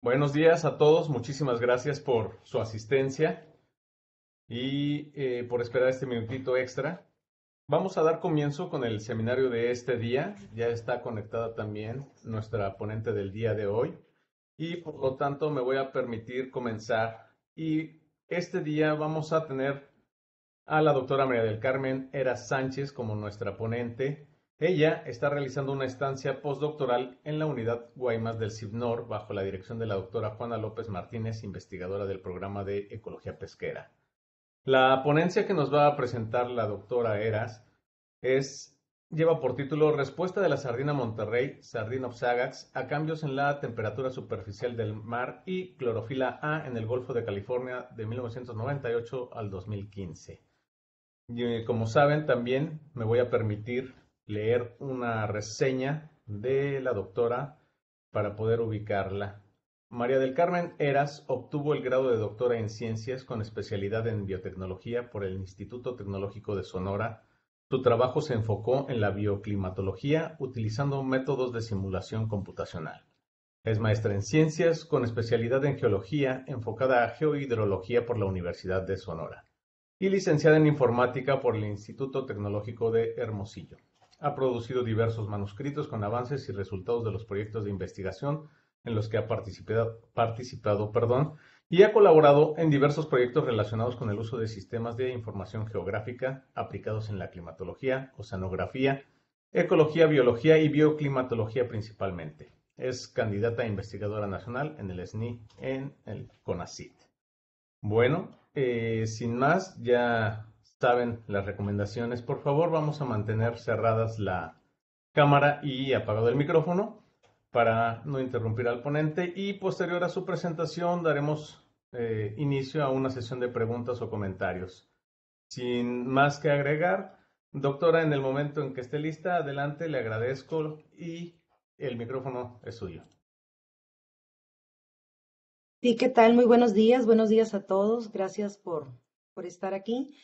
Buenos días a todos, muchísimas gracias por su asistencia y por esperar este minutito extra. Vamos a dar comienzo con el seminario de este día. Ya está conectada también nuestra ponente del día de hoy y por lo tanto me voy a permitir comenzar. Y este día vamos a tener a la doctora María del Carmen Eras Sánchez como nuestra ponente. Ella está realizando una estancia postdoctoral en la unidad Guaymas del CIBNOR bajo la dirección de la doctora Juana López Martínez, investigadora del programa de Ecología Pesquera. La ponencia que nos va a presentar la doctora Eras lleva por título Respuesta de la sardina Monterrey, Sardinopsaga, a cambios en la temperatura superficial del mar y clorofila A en el Golfo de California de 1998 al 2015. Y como saben, también me voy a permitir leer una reseña de la doctora para poder ubicarla. María del Carmen Eras obtuvo el grado de doctora en ciencias con especialidad en biotecnología por el Instituto Tecnológico de Sonora. Su trabajo se enfocó en la bioclimatología utilizando métodos de simulación computacional. Es maestra en ciencias con especialidad en geología enfocada a geohidrología por la Universidad de Sonora y licenciada en informática por el Instituto Tecnológico de Hermosillo. Ha producido diversos manuscritos con avances y resultados de los proyectos de investigación en los que ha participado, y ha colaborado en diversos proyectos relacionados con el uso de sistemas de información geográfica aplicados en la climatología, oceanografía, ecología, biología y bioclimatología principalmente. Es candidata a investigadora nacional en el SNI en el CONACYT. Bueno, sin más, ya saben las recomendaciones. Por favor, vamos a mantener cerradas la cámara y apagado el micrófono para no interrumpir al ponente, y posterior a su presentación daremos inicio a una sesión de preguntas o comentarios. Sin más que agregar, doctora, en el momento en que esté lista, adelante, le agradezco y el micrófono es suyo. Sí, ¿qué tal? Muy buenos días a todos. Gracias por estar aquí.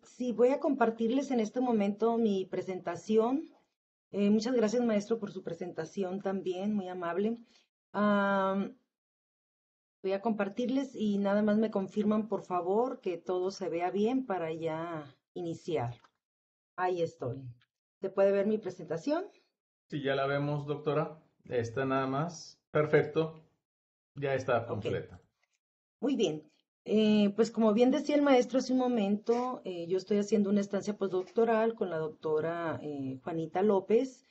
Sí, voy a compartirles en este momento mi presentación. Muchas gracias, maestro, por su presentación también, muy amable. Ah, Voy a compartirles y nada más me confirman, por favor, que todo se vea bien para ya iniciar. Ahí estoy. ¿Se puede ver mi presentación? Si ya la vemos, doctora, está nada más. Perfecto, ya está Ok. completa. Muy bien. Pues como bien decía el maestro hace un momento, yo estoy haciendo una estancia postdoctoral con la doctora Juanita López,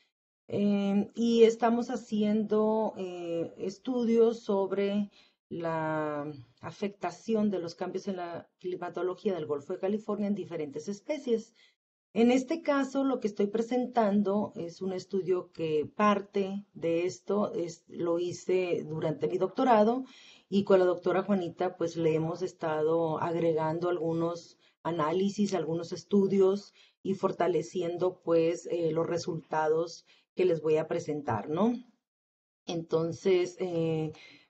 y estamos haciendo estudios sobre la afectación de los cambios en la climatología del Golfo de California en diferentes especies. En este caso, lo que estoy presentando es un estudio que parte de esto, lo hice durante mi doctorado y con la doctora Juanita pues le hemos estado agregando algunos análisis, algunos estudios y fortaleciendo pues los resultados que les voy a presentar, ¿no? Entonces,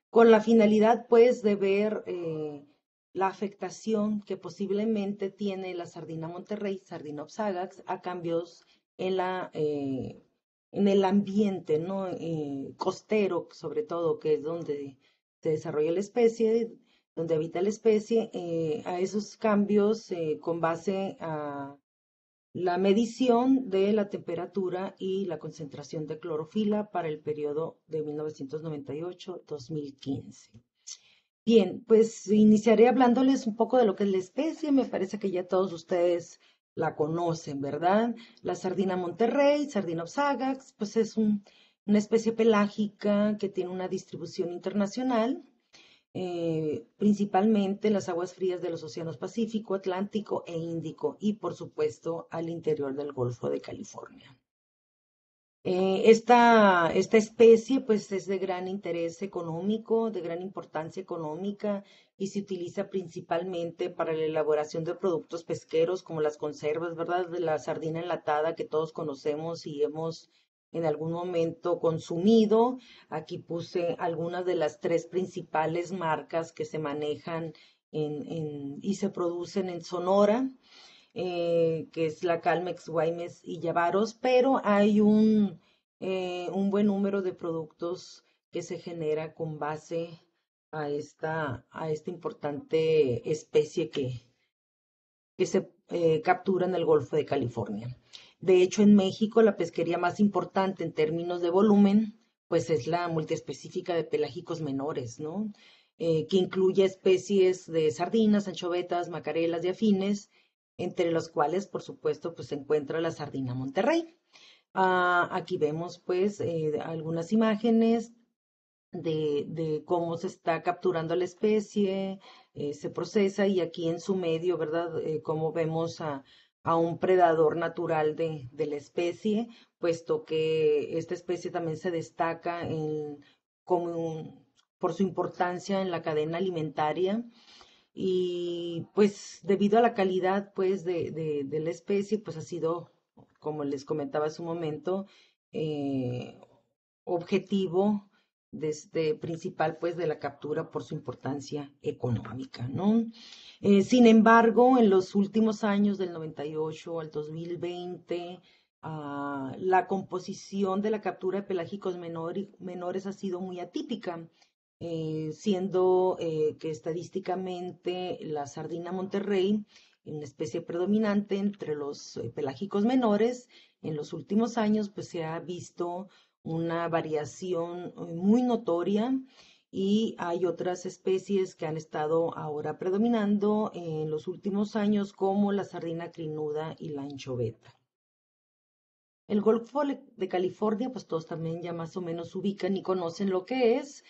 con la finalidad, pues, de ver la afectación que posiblemente tiene la sardina Monterrey, Sardinopsaga, a cambios en en el ambiente, ¿no? Costero, sobre todo, que es donde se desarrolla la especie, donde habita la especie, a esos cambios con base a la medición de la temperatura y la concentración de clorofila para el periodo de 1998-2015. Bien, pues iniciaré hablándoles un poco de lo que es la especie. Me parece que ya todos ustedes la conocen, ¿verdad? La sardina Monterrey, Sardinopsaga, pues es una especie pelágica que tiene una distribución internacional, principalmente en las aguas frías de los océanos Pacífico, Atlántico e Índico y por supuesto al interior del Golfo de California. Esta especie pues es de gran interés económico, de gran importancia económica y se utiliza principalmente para la elaboración de productos pesqueros como las conservas, ¿verdad? De la sardina enlatada que todos conocemos y hemos en algún momento consumido. Aquí puse algunas de las tres principales marcas que se manejan y se producen en Sonora, que es la Calmex, Guaymes y Llavaros, pero hay un buen número de productos que se genera con base a esta importante especie que se captura en el Golfo de California. De hecho, en México la pesquería más importante en términos de volumen, pues es la multiespecífica de pelágicos menores, ¿no? Que incluye especies de sardinas, anchovetas, macarelas y afines, entre los cuales, por supuesto, pues se encuentra la sardina Monterrey. Aquí vemos, pues, algunas imágenes de cómo se está capturando la especie, se procesa y aquí en su medio, ¿verdad? Cómo vemos a un predador natural de la especie, puesto que esta especie también se destaca por su importancia en la cadena alimentaria y pues debido a la calidad pues de la especie, pues ha sido, como les comentaba hace un momento, objetivo principal pues de la captura por su importancia económica, ¿no? Sin embargo, en los últimos años del 98 al 2020, la composición de la captura de pelágicos menores ha sido muy atípica, siendo que estadísticamente la sardina Monterrey, una especie predominante entre los pelágicos menores, en los últimos años pues se ha visto una variación muy notoria y hay otras especies que han estado ahora predominando en los últimos años como la sardina crinuda y la anchoveta. El Golfo de California, pues todos también ya más o menos ubican y conocen lo que es,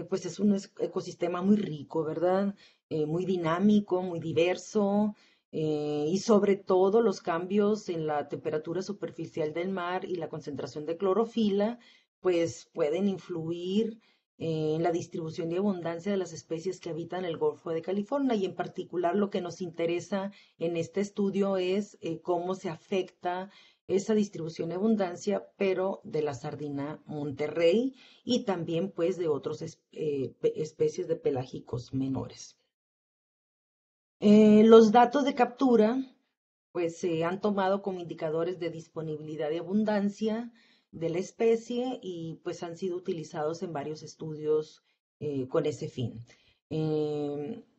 pues es un ecosistema muy rico, ¿verdad? Muy dinámico, muy diverso, y sobre todo los cambios en la temperatura superficial del mar y la concentración de clorofila, pues pueden influir en la distribución y abundancia de las especies que habitan el Golfo de California y en particular lo que nos interesa en este estudio es cómo se afecta esa distribución y abundancia, pero de la sardina Monterrey y también pues de otras especies de pelágicos menores. Los datos de captura pues se han tomado como indicadores de disponibilidad y abundancia de la especie y pues han sido utilizados en varios estudios con ese fin.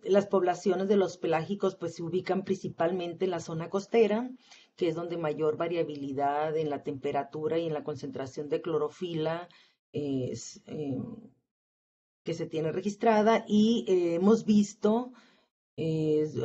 Las poblaciones de los pelágicos pues se ubican principalmente en la zona costera, que es donde mayor variabilidad en la temperatura y en la concentración de clorofila que se tiene registrada y hemos visto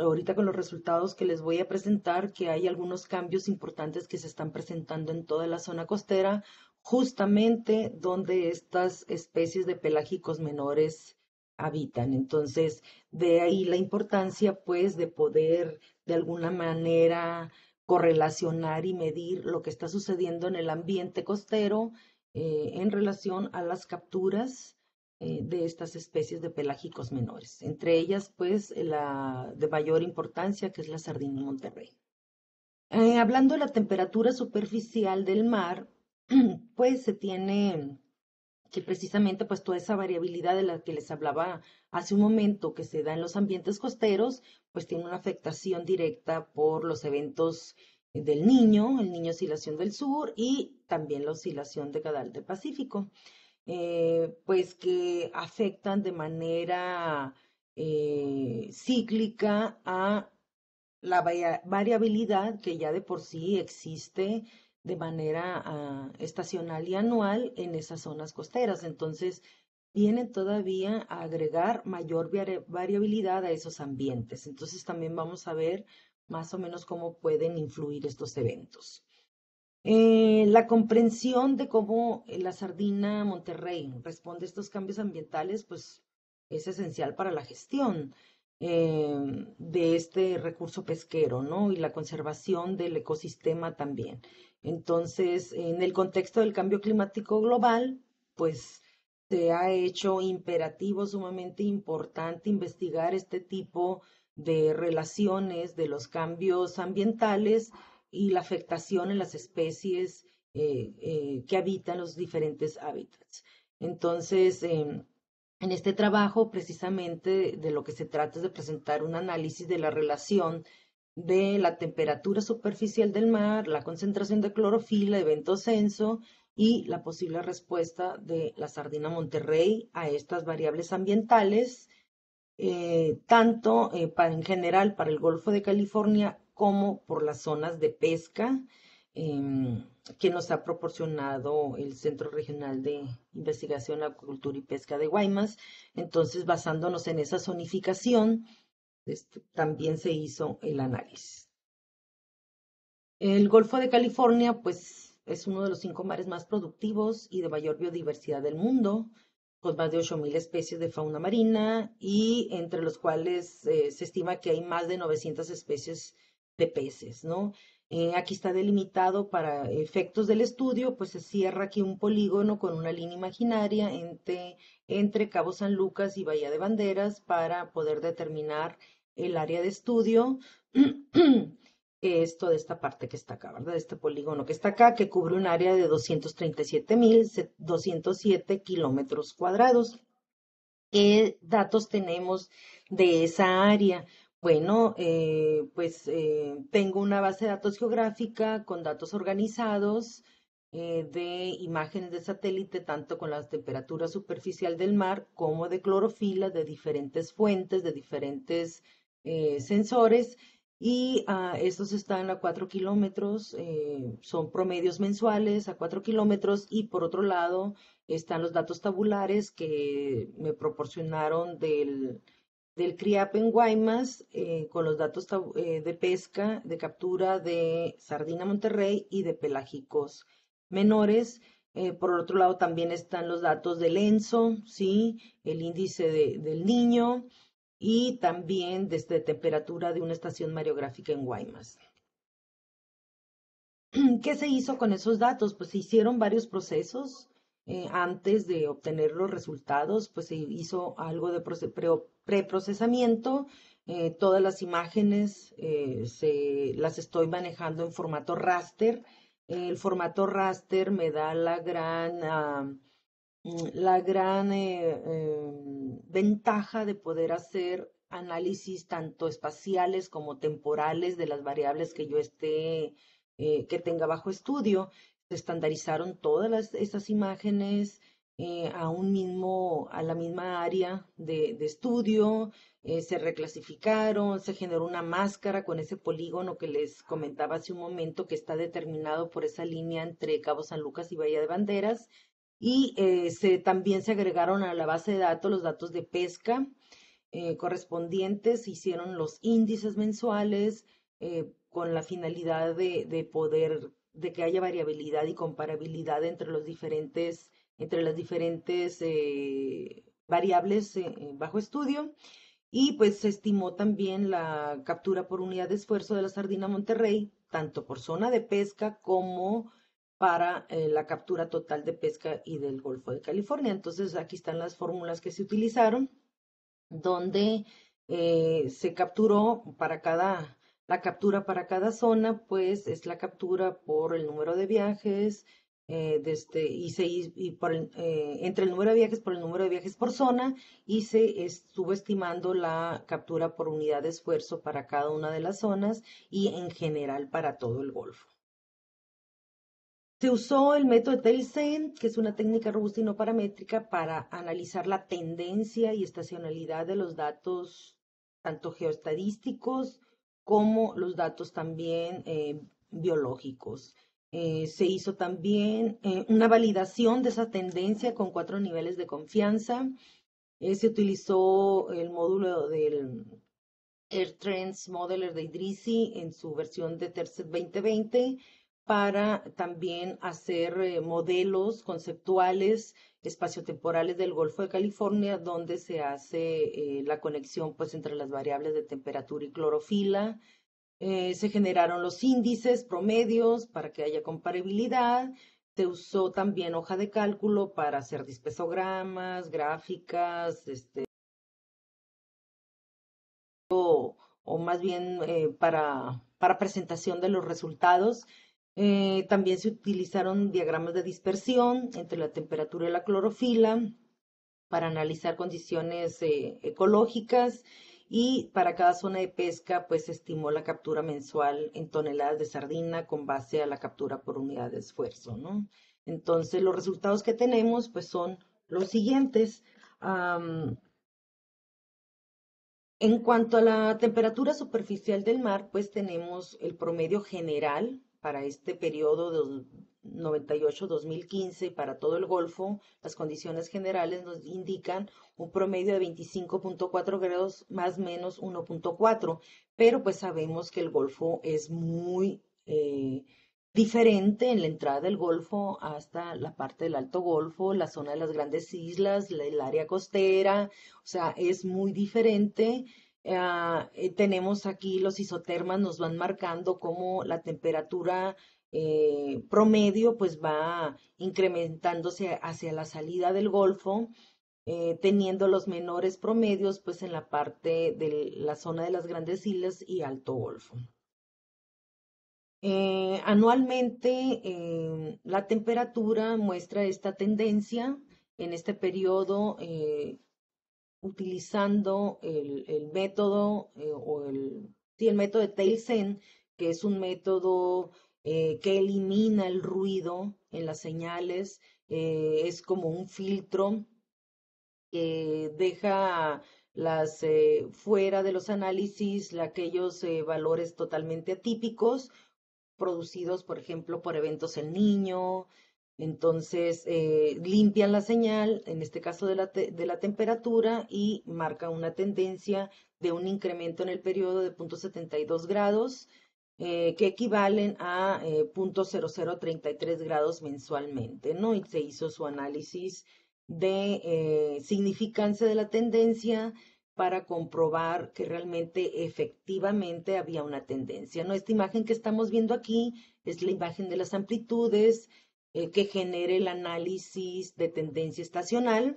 ahorita con los resultados que les voy a presentar, que hay algunos cambios importantes que se están presentando en toda la zona costera, justamente donde estas especies de pelágicos menores habitan. Entonces, de ahí la importancia, pues, de poder de alguna manera correlacionar y medir lo que está sucediendo en el ambiente costero en relación a las capturas de estas especies de pelágicos menores, entre ellas pues la de mayor importancia que es la sardina Monterrey. Hablando de la temperatura superficial del mar, pues se tiene que precisamente pues toda esa variabilidad de la que les hablaba hace un momento que se da en los ambientes costeros, pues tiene una afectación directa por los eventos del Niño, el Niño Oscilación del Sur y también la oscilación de Caudal del Pacífico. Pues que afectan de manera cíclica a la variabilidad que ya de por sí existe de manera estacional y anual en esas zonas costeras. Entonces, vienen todavía a agregar mayor variabilidad a esos ambientes. Entonces, también vamos a ver más o menos cómo pueden influir estos eventos. La comprensión de cómo la sardina Monterrey responde a estos cambios ambientales, pues es esencial para la gestión de este recurso pesquero, ¿no? Y la conservación del ecosistema también. Entonces, en el contexto del cambio climático global, pues se ha hecho imperativo sumamente importante investigar este tipo de relaciones de los cambios ambientales y la afectación en las especies que habitan los diferentes hábitats. Entonces, en este trabajo, precisamente de lo que se trata es de presentar un análisis de la relación de la temperatura superficial del mar, la concentración de clorofila, evento censo y la posible respuesta de la sardina Monterrey a estas variables ambientales, tanto en general para el Golfo de California como por las zonas de pesca que nos ha proporcionado el Centro Regional de Investigación, Acuicultura y Pesca de Guaymas. Entonces, basándonos en esa zonificación, también se hizo el análisis. El Golfo de California, pues, es uno de los 5 mares más productivos y de mayor biodiversidad del mundo, con más de 8,000 especies de fauna marina y entre los cuales se estima que hay más de 900 especies de peces, ¿no? Aquí está delimitado para efectos del estudio, pues se cierra aquí un polígono con una línea imaginaria entre Cabo San Lucas y Bahía de Banderas para poder determinar el área de estudio. Que es toda esta parte que está acá, ¿verdad? Este polígono que está acá, que cubre un área de 237,207 kilómetros cuadrados. ¿Qué datos tenemos de esa área? Bueno, tengo una base de datos geográfica con datos organizados de imágenes de satélite, tanto con la temperatura superficial del mar como de clorofila de diferentes fuentes, de diferentes sensores. Y estos están a 4 kilómetros, son promedios mensuales a 4 kilómetros. Y por otro lado están los datos tabulares que me proporcionaron del CRIAP en Guaymas, con los datos de pesca, de captura de sardina Monterrey y de pelágicos menores. Por otro lado también están los datos del ENSO, ¿sí? El índice del niño y también desde temperatura de una estación mareográfica en Guaymas. ¿Qué se hizo con esos datos? Pues se hicieron varios procesos. Antes de obtener los resultados, pues se hizo algo de preprocesamiento. Todas las imágenes las estoy manejando en formato raster. El formato raster me da la gran ventaja de poder hacer análisis tanto espaciales como temporales de las variables que yo que tenga bajo estudio. Se estandarizaron todas estas imágenes a la misma área de estudio, se reclasificaron, se generó una máscara con ese polígono que les comentaba hace un momento que está determinado por esa línea entre Cabo San Lucas y Bahía de Banderas. Y también se agregaron a la base de datos los datos de pesca correspondientes, se hicieron los índices mensuales con la finalidad de que haya variabilidad y comparabilidad entre las diferentes variables bajo estudio. Y pues se estimó también la captura por unidad de esfuerzo de la sardina Monterrey, tanto por zona de pesca como para la captura total de pesca y del Golfo de California. Entonces aquí están las fórmulas que se utilizaron, donde se capturó la captura para cada zona, pues es la captura por el número de viajes, entre el número de viajes por el número de viajes por zona, y se estuvo estimando la captura por unidad de esfuerzo para cada una de las zonas y en general para todo el Golfo. Se usó el método de Tailsen, que es una técnica robusta y no paramétrica, para analizar la tendencia y estacionalidad de los datos, tanto geoestadísticos como los datos también biológicos. Se hizo también una validación de esa tendencia con 4 niveles de confianza. Se utilizó el módulo del Air Trends Modeler de Idrisi en su versión de Tercet 2020 para también hacer modelos conceptuales espaciotemporales del Golfo de California, donde se hace la conexión pues entre las variables de temperatura y clorofila. Se generaron los índices promedios para que haya comparabilidad. Se usó también hoja de cálculo para hacer dispesogramas, gráficas, o más bien para presentación de los resultados. También se utilizaron diagramas de dispersión entre la temperatura y la clorofila para analizar condiciones ecológicas, y para cada zona de pesca pues se estimó la captura mensual en toneladas de sardina con base a la captura por unidad de esfuerzo, ¿no? Entonces, los resultados que tenemos pues son los siguientes. En cuanto a la temperatura superficial del mar, pues tenemos el promedio general para este periodo de 98-2015 para todo el Golfo. Las condiciones generales nos indican un promedio de 25.4 grados más menos 1.4, pero pues sabemos que el Golfo es muy diferente en la entrada del Golfo hasta la parte del Alto Golfo, la zona de las grandes islas, el área costera, o sea, es muy diferente. Tenemos aquí los isotermas, nos van marcando cómo la temperatura promedio pues va incrementándose hacia la salida del Golfo, teniendo los menores promedios pues en la parte de la zona de las grandes islas y Alto Golfo. Anualmente, la temperatura muestra esta tendencia en este periodo, utilizando el método el método de Tailsen, que es un método que elimina el ruido en las señales, es como un filtro que deja fuera de los análisis aquellos valores totalmente atípicos producidos, por ejemplo, por eventos en niño. Entonces, limpian la señal, en este caso de la temperatura, y marca una tendencia de un incremento en el periodo de 0.72 grados, que equivalen a 0.0033 grados mensualmente, ¿no? Y se hizo su análisis de significancia de la tendencia para comprobar que realmente efectivamente había una tendencia, ¿no? Esta imagen que estamos viendo aquí es la imagen de las amplitudes que genere el análisis de tendencia estacional,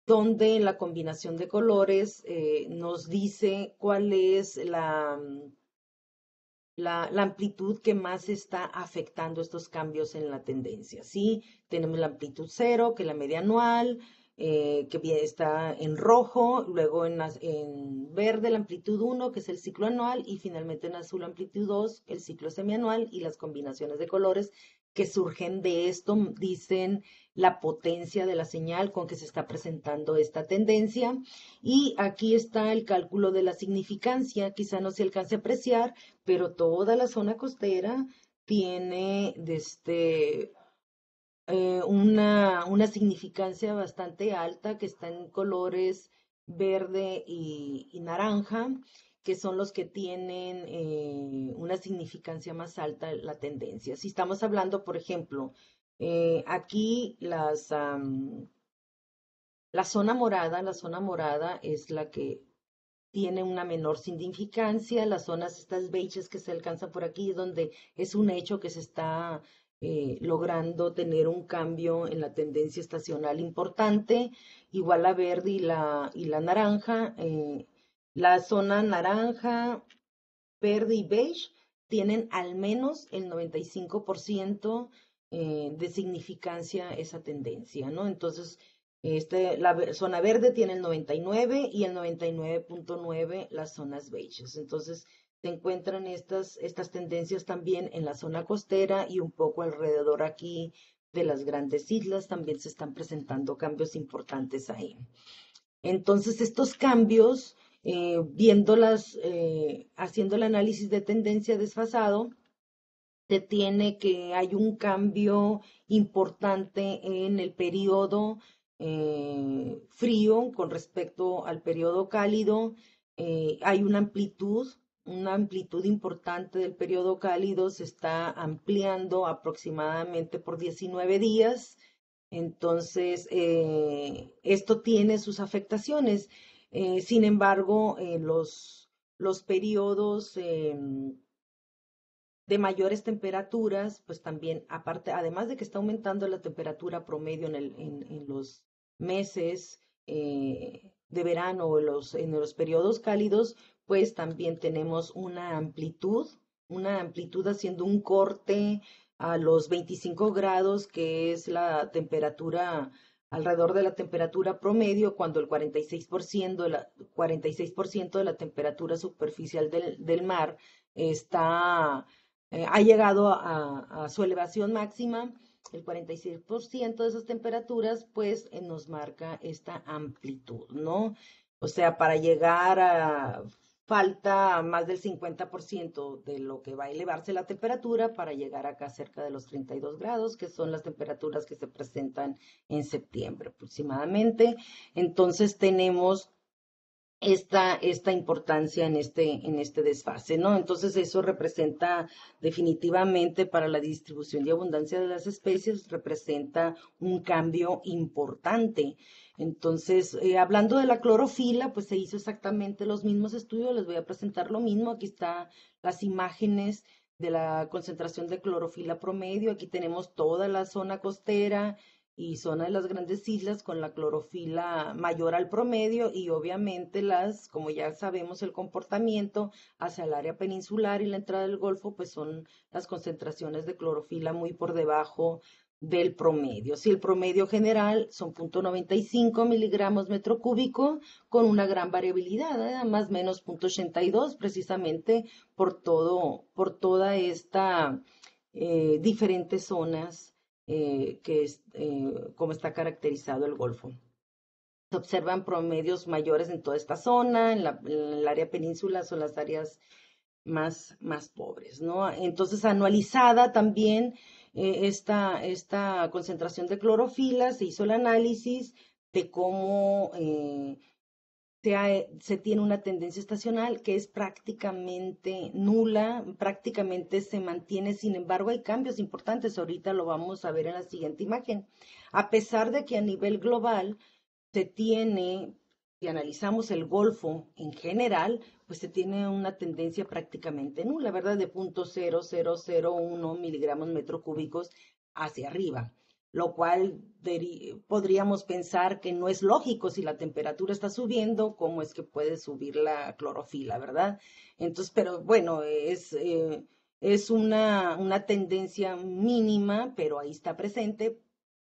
donde la combinación de colores nos dice cuál es la amplitud que más está afectando estos cambios en la tendencia, ¿sí? Tenemos la amplitud cero, que es la media anual, que está en rojo, luego en verde la amplitud 1, que es el ciclo anual, y finalmente en azul amplitud 2, el ciclo semianual, y las combinaciones de colores que surgen de esto dicen la potencia de la señal con que se está presentando esta tendencia. Y aquí está el cálculo de la significancia, quizá no se alcance a apreciar, pero toda la zona costera tiene una significancia bastante alta, que está en colores verde y naranja, que son los que tienen una significancia más alta en la tendencia. Si estamos hablando, por ejemplo, aquí la zona morada es la que tiene una menor significancia. Las zonas estas beiges que se alcanzan por aquí, donde es un hecho que se está logrando tener un cambio en la tendencia estacional importante, igual la verde y la naranja. La zona naranja, verde y beige tienen al menos el 95% de significancia esa tendencia, ¿no? Entonces, la zona verde tiene el 99 y el 99.9 las zonas beiges. Entonces, se encuentran estas tendencias también en la zona costera y un poco alrededor aquí de las grandes islas. También se están presentando cambios importantes ahí. Entonces, estos cambios, haciendo el análisis de tendencia desfasado, se tiene que hay un cambio importante en el periodo frío con respecto al periodo cálido. Hay una amplitud importante del periodo cálido, se está ampliando aproximadamente por 19 días. Entonces, esto tiene sus afectaciones. Sin embargo, los periodos de mayores temperaturas, pues también, aparte, además de que está aumentando la temperatura promedio en los meses de verano o en los periodos cálidos, pues también tenemos una amplitud haciendo un corte a los 25 grados, que es la temperatura, alrededor de la temperatura promedio, cuando el 46% de la temperatura superficial del mar ha llegado a su elevación máxima. El 46% de esas temperaturas, pues, nos marca esta amplitud, ¿no? O sea, para llegar a, falta más del 50% de lo que va a elevarse la temperatura para llegar acá cerca de los 32 grados, que son las temperaturas que se presentan en septiembre aproximadamente. Entonces tenemos esta importancia en este desfase, ¿no? Entonces eso representa definitivamente para la distribución y abundancia de las especies, representa un cambio importante. Entonces, hablando de la clorofila, pues se hizo exactamente los mismos estudios, les voy a presentar lo mismo, aquí están las imágenes de la concentración de clorofila promedio, aquí tenemos toda la zona costera, y zona de las grandes islas con la clorofila mayor al promedio y obviamente como ya sabemos el comportamiento hacia el área peninsular y la entrada del Golfo, pues son las concentraciones de clorofila muy por debajo del promedio. Si el promedio general son 0.95 miligramos metro cúbico con una gran variabilidad, más o menos 0.82 precisamente por toda esta diferentes zonas cómo está caracterizado el Golfo. Se observan promedios mayores en toda esta zona, en el área península son las áreas más pobres, ¿no? Entonces, anualizada también esta concentración de clorofila, se hizo el análisis de cómo se tiene una tendencia estacional que es prácticamente nula, prácticamente se mantiene, sin embargo hay cambios importantes, ahorita lo vamos a ver en la siguiente imagen. A pesar de que a nivel global se tiene, si analizamos el Golfo en general, pues se tiene una tendencia prácticamente nula, ¿verdad? De 0.0001 miligramos metro cúbicos hacia arriba, lo cual podríamos pensar que no es lógico si la temperatura está subiendo, ¿cómo es que puede subir la clorofila, verdad? Entonces, pero bueno, es una tendencia mínima, pero ahí está presente.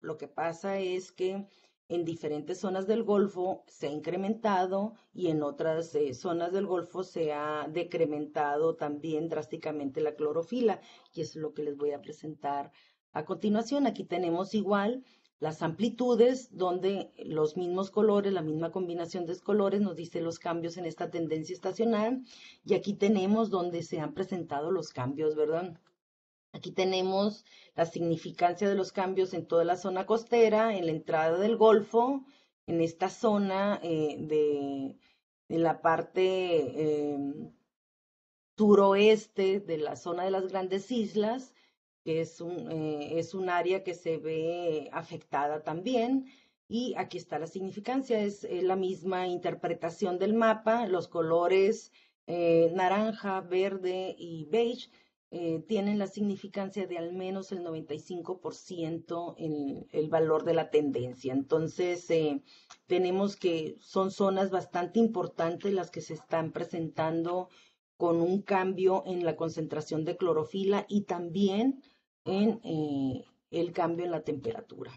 Lo que pasa es que en diferentes zonas del Golfo se ha incrementado y en otras zonas del Golfo se ha decrementado también drásticamente la clorofila, y eso es lo que les voy a presentar a continuación. Aquí tenemos igual las amplitudes, donde los mismos colores, la misma combinación de colores nos dice los cambios en esta tendencia estacional, y aquí tenemos donde se han presentado los cambios, ¿verdad? Aquí tenemos la significancia de los cambios en toda la zona costera, en la entrada del Golfo, en esta zona de la parte suroeste de la zona de las grandes islas, que es un área que se ve afectada también. Y aquí está la significancia, es la misma interpretación del mapa, los colores naranja, verde y beige tienen la significancia de al menos el 95% en el valor de la tendencia. Entonces, tenemos que son zonas bastante importantes las que se están presentando con un cambio en la concentración de clorofila y también en el cambio en la temperatura.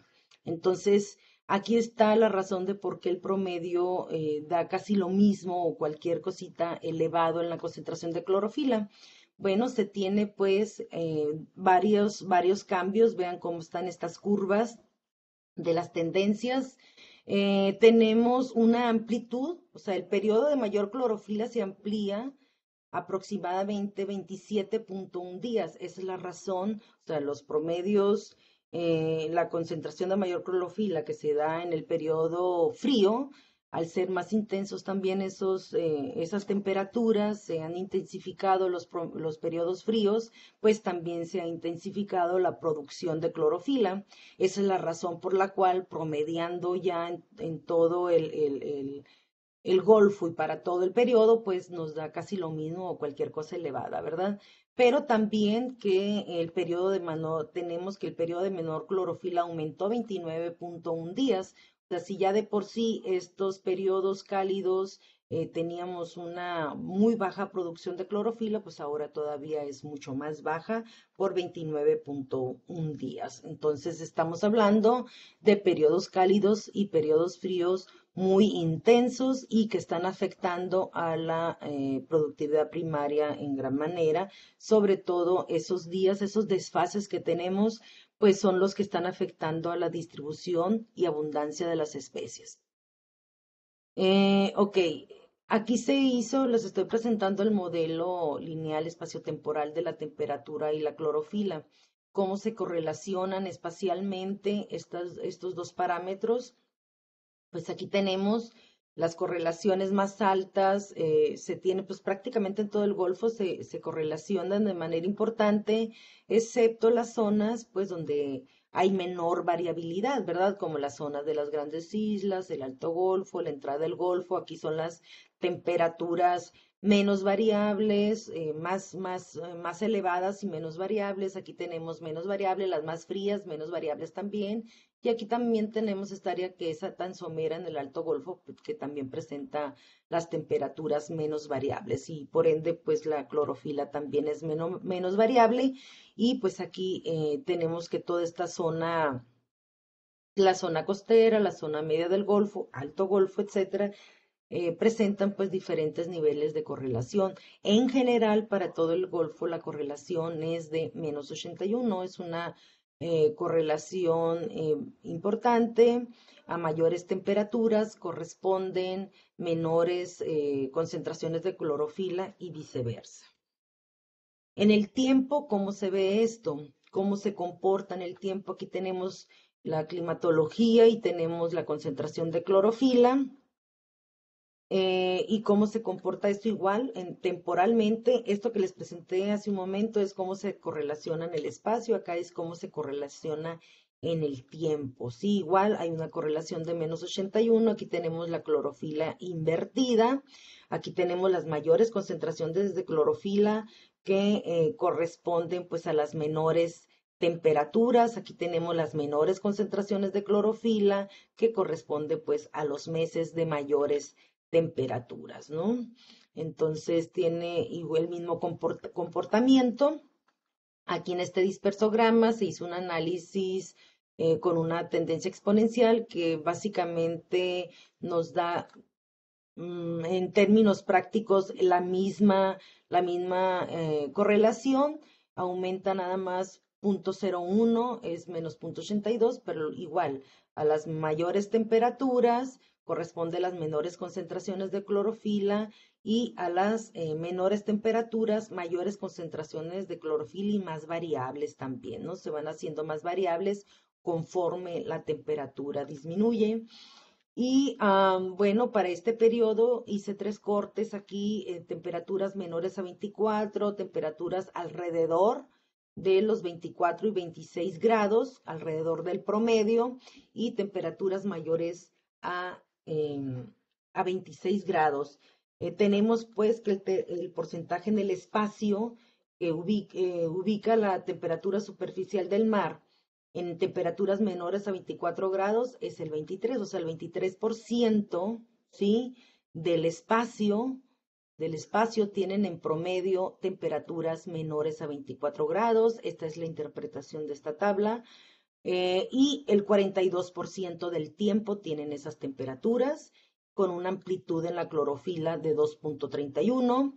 Entonces, aquí está la razón de por qué el promedio da casi lo mismo o cualquier cosita elevado en la concentración de clorofila. Bueno, se tiene pues varios cambios. Vean cómo están estas curvas de las tendencias. Tenemos una amplitud, o sea, el periodo de mayor clorofila se amplía aproximadamente 27.1 días. Esa es la razón, o sea, los promedios, la concentración de mayor clorofila que se da en el periodo frío, al ser más intensos también esas temperaturas, se han intensificado los periodos fríos, pues también se ha intensificado la producción de clorofila. Esa es la razón por la cual, promediando ya en todo el Golfo y para todo el periodo, pues nos da casi lo mismo o cualquier cosa elevada, ¿verdad? Pero también que tenemos que el periodo de menor clorofila aumentó 29.1 días. O sea, si ya de por sí estos periodos cálidos teníamos una muy baja producción de clorofila, pues ahora todavía es mucho más baja por 29.1 días. Entonces estamos hablando de periodos cálidos y periodos fríos muy intensos y que están afectando a la productividad primaria en gran manera, sobre todo esos días, esos desfases que tenemos, pues son los que están afectando a la distribución y abundancia de las especies. Ok, aquí les estoy presentando el modelo lineal espaciotemporal de la temperatura y la clorofila, cómo se correlacionan espacialmente estos dos parámetros. Pues aquí tenemos las correlaciones más altas, se tiene pues prácticamente en todo el Golfo se correlacionan de manera importante, excepto las zonas pues donde hay menor variabilidad, ¿verdad? Como las zonas de las grandes islas, el Alto Golfo, la entrada del Golfo, aquí son las temperaturas menos variables, más elevadas y menos variables, aquí tenemos menos variables, las más frías, menos variables también, y aquí también tenemos esta área que es tan somera en el Alto Golfo, pues, que también presenta las temperaturas menos variables y por ende pues la clorofila también es menos variable y pues aquí tenemos que toda esta zona, la zona costera, la zona media del Golfo, Alto Golfo, etcétera, presentan pues diferentes niveles de correlación. En general, para todo el Golfo la correlación es de -81, es una correlación importante. A mayores temperaturas corresponden menores concentraciones de clorofila y viceversa. En el tiempo, ¿cómo se ve esto? ¿Cómo se comporta en el tiempo? Aquí tenemos la climatología y tenemos la concentración de clorofila. Y cómo se comporta esto igual temporalmente. Esto que les presenté hace un momento es cómo se correlaciona en el espacio, acá es cómo se correlaciona en el tiempo. Sí, igual hay una correlación de -81, aquí tenemos la clorofila invertida, aquí tenemos las mayores concentraciones de clorofila que corresponden pues a las menores temperaturas, aquí tenemos las menores concentraciones de clorofila que corresponden pues a los meses de mayores temperaturas, ¿no? Entonces tiene igual el mismo comportamiento. Aquí en este dispersograma se hizo un análisis con una tendencia exponencial que básicamente nos da en términos prácticos la misma correlación, aumenta nada más 0.01, es menos 0.82, pero igual a las mayores temperaturas corresponde a las menores concentraciones de clorofila y a las menores temperaturas, mayores concentraciones de clorofila y más variables también, ¿no? Se van haciendo más variables conforme la temperatura disminuye. Y bueno, para este periodo hice 3 cortes aquí, temperaturas menores a 24, temperaturas alrededor de los 24 y 26 grados, alrededor del promedio, y temperaturas mayores a, a 26 grados. Tenemos pues que el porcentaje en el espacio que ubica la temperatura superficial del mar en temperaturas menores a 24 grados es el 23, o sea, el 23%, ¿sí? Del espacio, tienen en promedio temperaturas menores a 24 grados. Esta es la interpretación de esta tabla. Y el 42% del tiempo tienen esas temperaturas, con una amplitud en la clorofila de 2.31.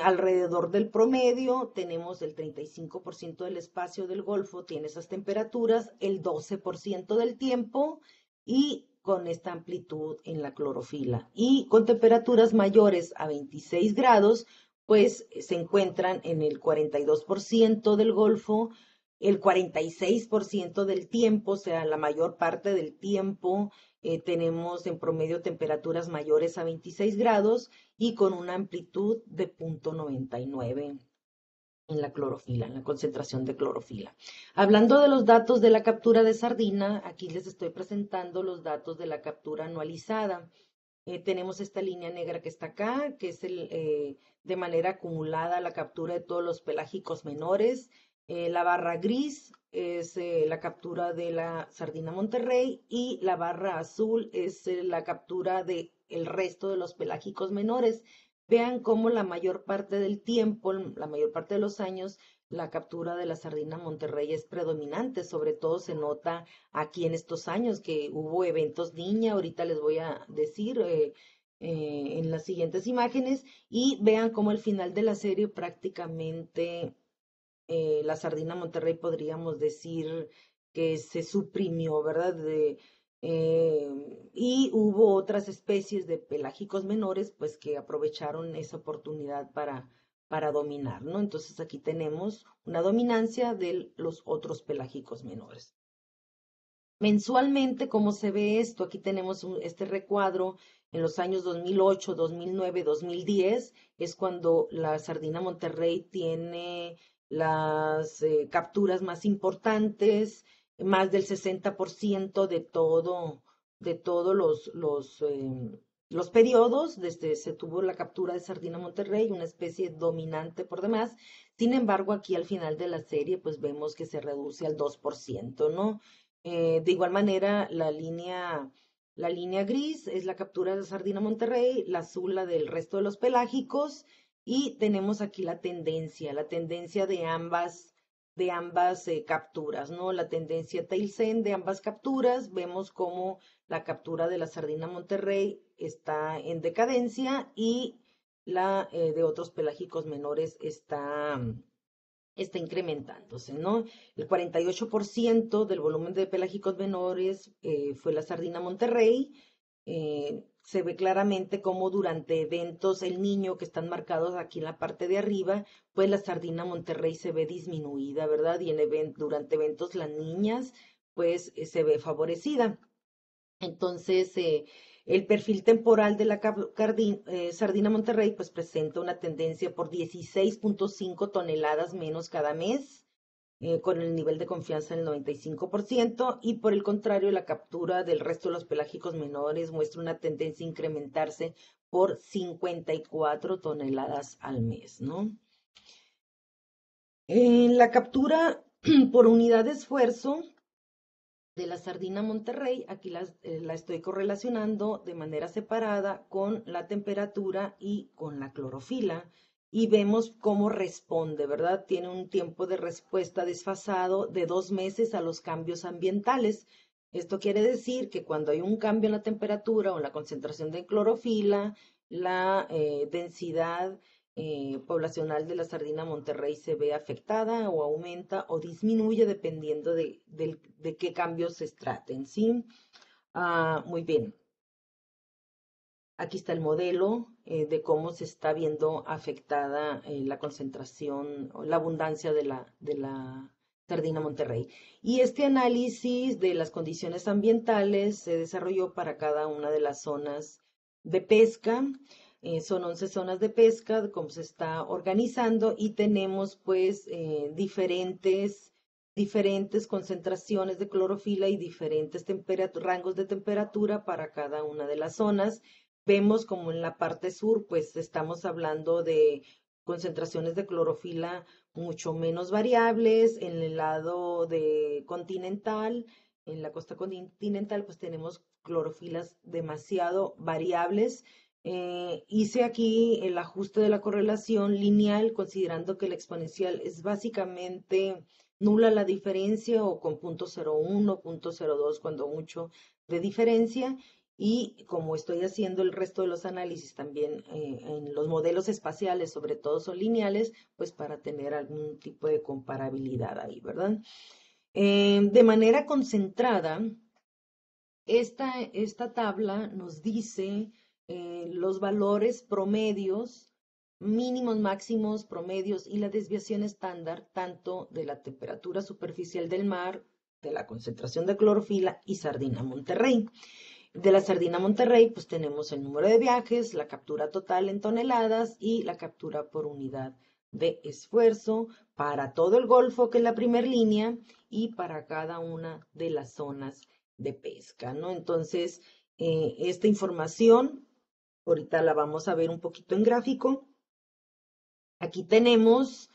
Alrededor del promedio tenemos el 35% del espacio del Golfo, tiene esas temperaturas, el 12% del tiempo y con esta amplitud en la clorofila. Y con temperaturas mayores a 26 grados, pues se encuentran en el 42% del Golfo, el 46% del tiempo, o sea, la mayor parte del tiempo tenemos en promedio temperaturas mayores a 26 grados y con una amplitud de 0.99 en la clorofila, en la concentración de clorofila. Hablando de los datos de la captura de sardina, aquí les estoy presentando los datos de la captura anualizada. Tenemos esta línea negra que está acá, que es de manera acumulada la captura de todos los pelágicos menores. La barra gris es la captura de la sardina Monterrey y la barra azul es la captura de el resto de los pelágicos menores. Vean cómo la mayor parte del tiempo, la mayor parte de los años, la captura de la sardina Monterrey es predominante. Sobre todo se nota aquí en estos años que hubo eventos niña, ahorita les voy a decir en las siguientes imágenes, y vean cómo al final de la serie prácticamente la sardina Monterrey podríamos decir que se suprimió, ¿verdad? Eh, y hubo otras especies de pelágicos menores, pues que aprovecharon esa oportunidad para dominar, ¿no? Entonces aquí tenemos una dominancia de los otros pelágicos menores. Mensualmente, ¿cómo se ve esto? Aquí tenemos este recuadro en los años 2008, 2009, 2010, es cuando la sardina Monterrey tiene las capturas más importantes, más del 60% de todos los periodos, desde se tuvo la captura de sardina Monterrey, una especie dominante por demás. Sin embargo, aquí al final de la serie, pues vemos que se reduce al 2%, ¿no? De igual manera, la línea gris es la captura de sardina Monterrey, la azul la del resto de los pelágicos, y tenemos aquí la tendencia de ambas capturas, ¿no? La tendencia Tailsen de ambas capturas, vemos como la captura de la sardina Monterrey está en decadencia y la de otros pelágicos menores está incrementándose, ¿no? El 48% del volumen de pelágicos menores fue la sardina Monterrey. Se ve claramente cómo durante eventos el niño que están marcados aquí en la parte de arriba, pues la sardina Monterrey se ve disminuida, ¿verdad? Y durante eventos las niñas, pues se ve favorecida. Entonces, el perfil temporal de la sardina Monterrey pues presenta una tendencia por 16.5 toneladas menos cada mes, con el nivel de confianza en el 95%, y por el contrario, la captura del resto de los pelágicos menores muestra una tendencia a incrementarse por 54 toneladas al mes, ¿no? En la captura por unidad de esfuerzo de la sardina Monterrey, aquí la estoy correlacionando de manera separada con la temperatura y con la clorofila, y vemos cómo responde, ¿verdad? Tiene un tiempo de respuesta desfasado de 2 meses a los cambios ambientales. Esto quiere decir que cuando hay un cambio en la temperatura o en la concentración de clorofila, la densidad poblacional de la sardina Monterrey se ve afectada o aumenta o disminuye dependiendo de qué cambios se traten, ¿sí? Muy bien. Aquí está el modelo de cómo se está viendo afectada la concentración o la abundancia de la sardina Monterrey. Y este análisis de las condiciones ambientales se desarrolló para cada una de las zonas de pesca. Son 11 zonas de pesca, cómo se está organizando, y tenemos pues diferentes concentraciones de clorofila y diferentes rangos de temperatura para cada una de las zonas. Vemos como en la parte sur, pues estamos hablando de concentraciones de clorofila mucho menos variables. En el lado de continental, en la costa continental, pues tenemos clorofilas demasiado variables. Hice aquí el ajuste de la correlación lineal, considerando que la exponencial es básicamente nula la diferencia o con 0.01, 0.02 cuando mucho de diferencia. Y como estoy haciendo el resto de los análisis también en los modelos espaciales, sobre todo son lineales, pues para tener algún tipo de comparabilidad ahí, ¿verdad? De manera concentrada, esta tabla nos dice los valores promedios, mínimos, máximos, promedios y la desviación estándar, tanto de la temperatura superficial del mar, de la concentración de clorofila y sardina Monterrey. De la sardina Monterrey, pues tenemos el número de viajes, la captura total en toneladas y la captura por unidad de esfuerzo para todo el Golfo, que es la primera línea, y para cada una de las zonas de pesca, ¿no? Entonces, esta información, ahorita la vamos a ver un poquito en gráfico. Aquí tenemos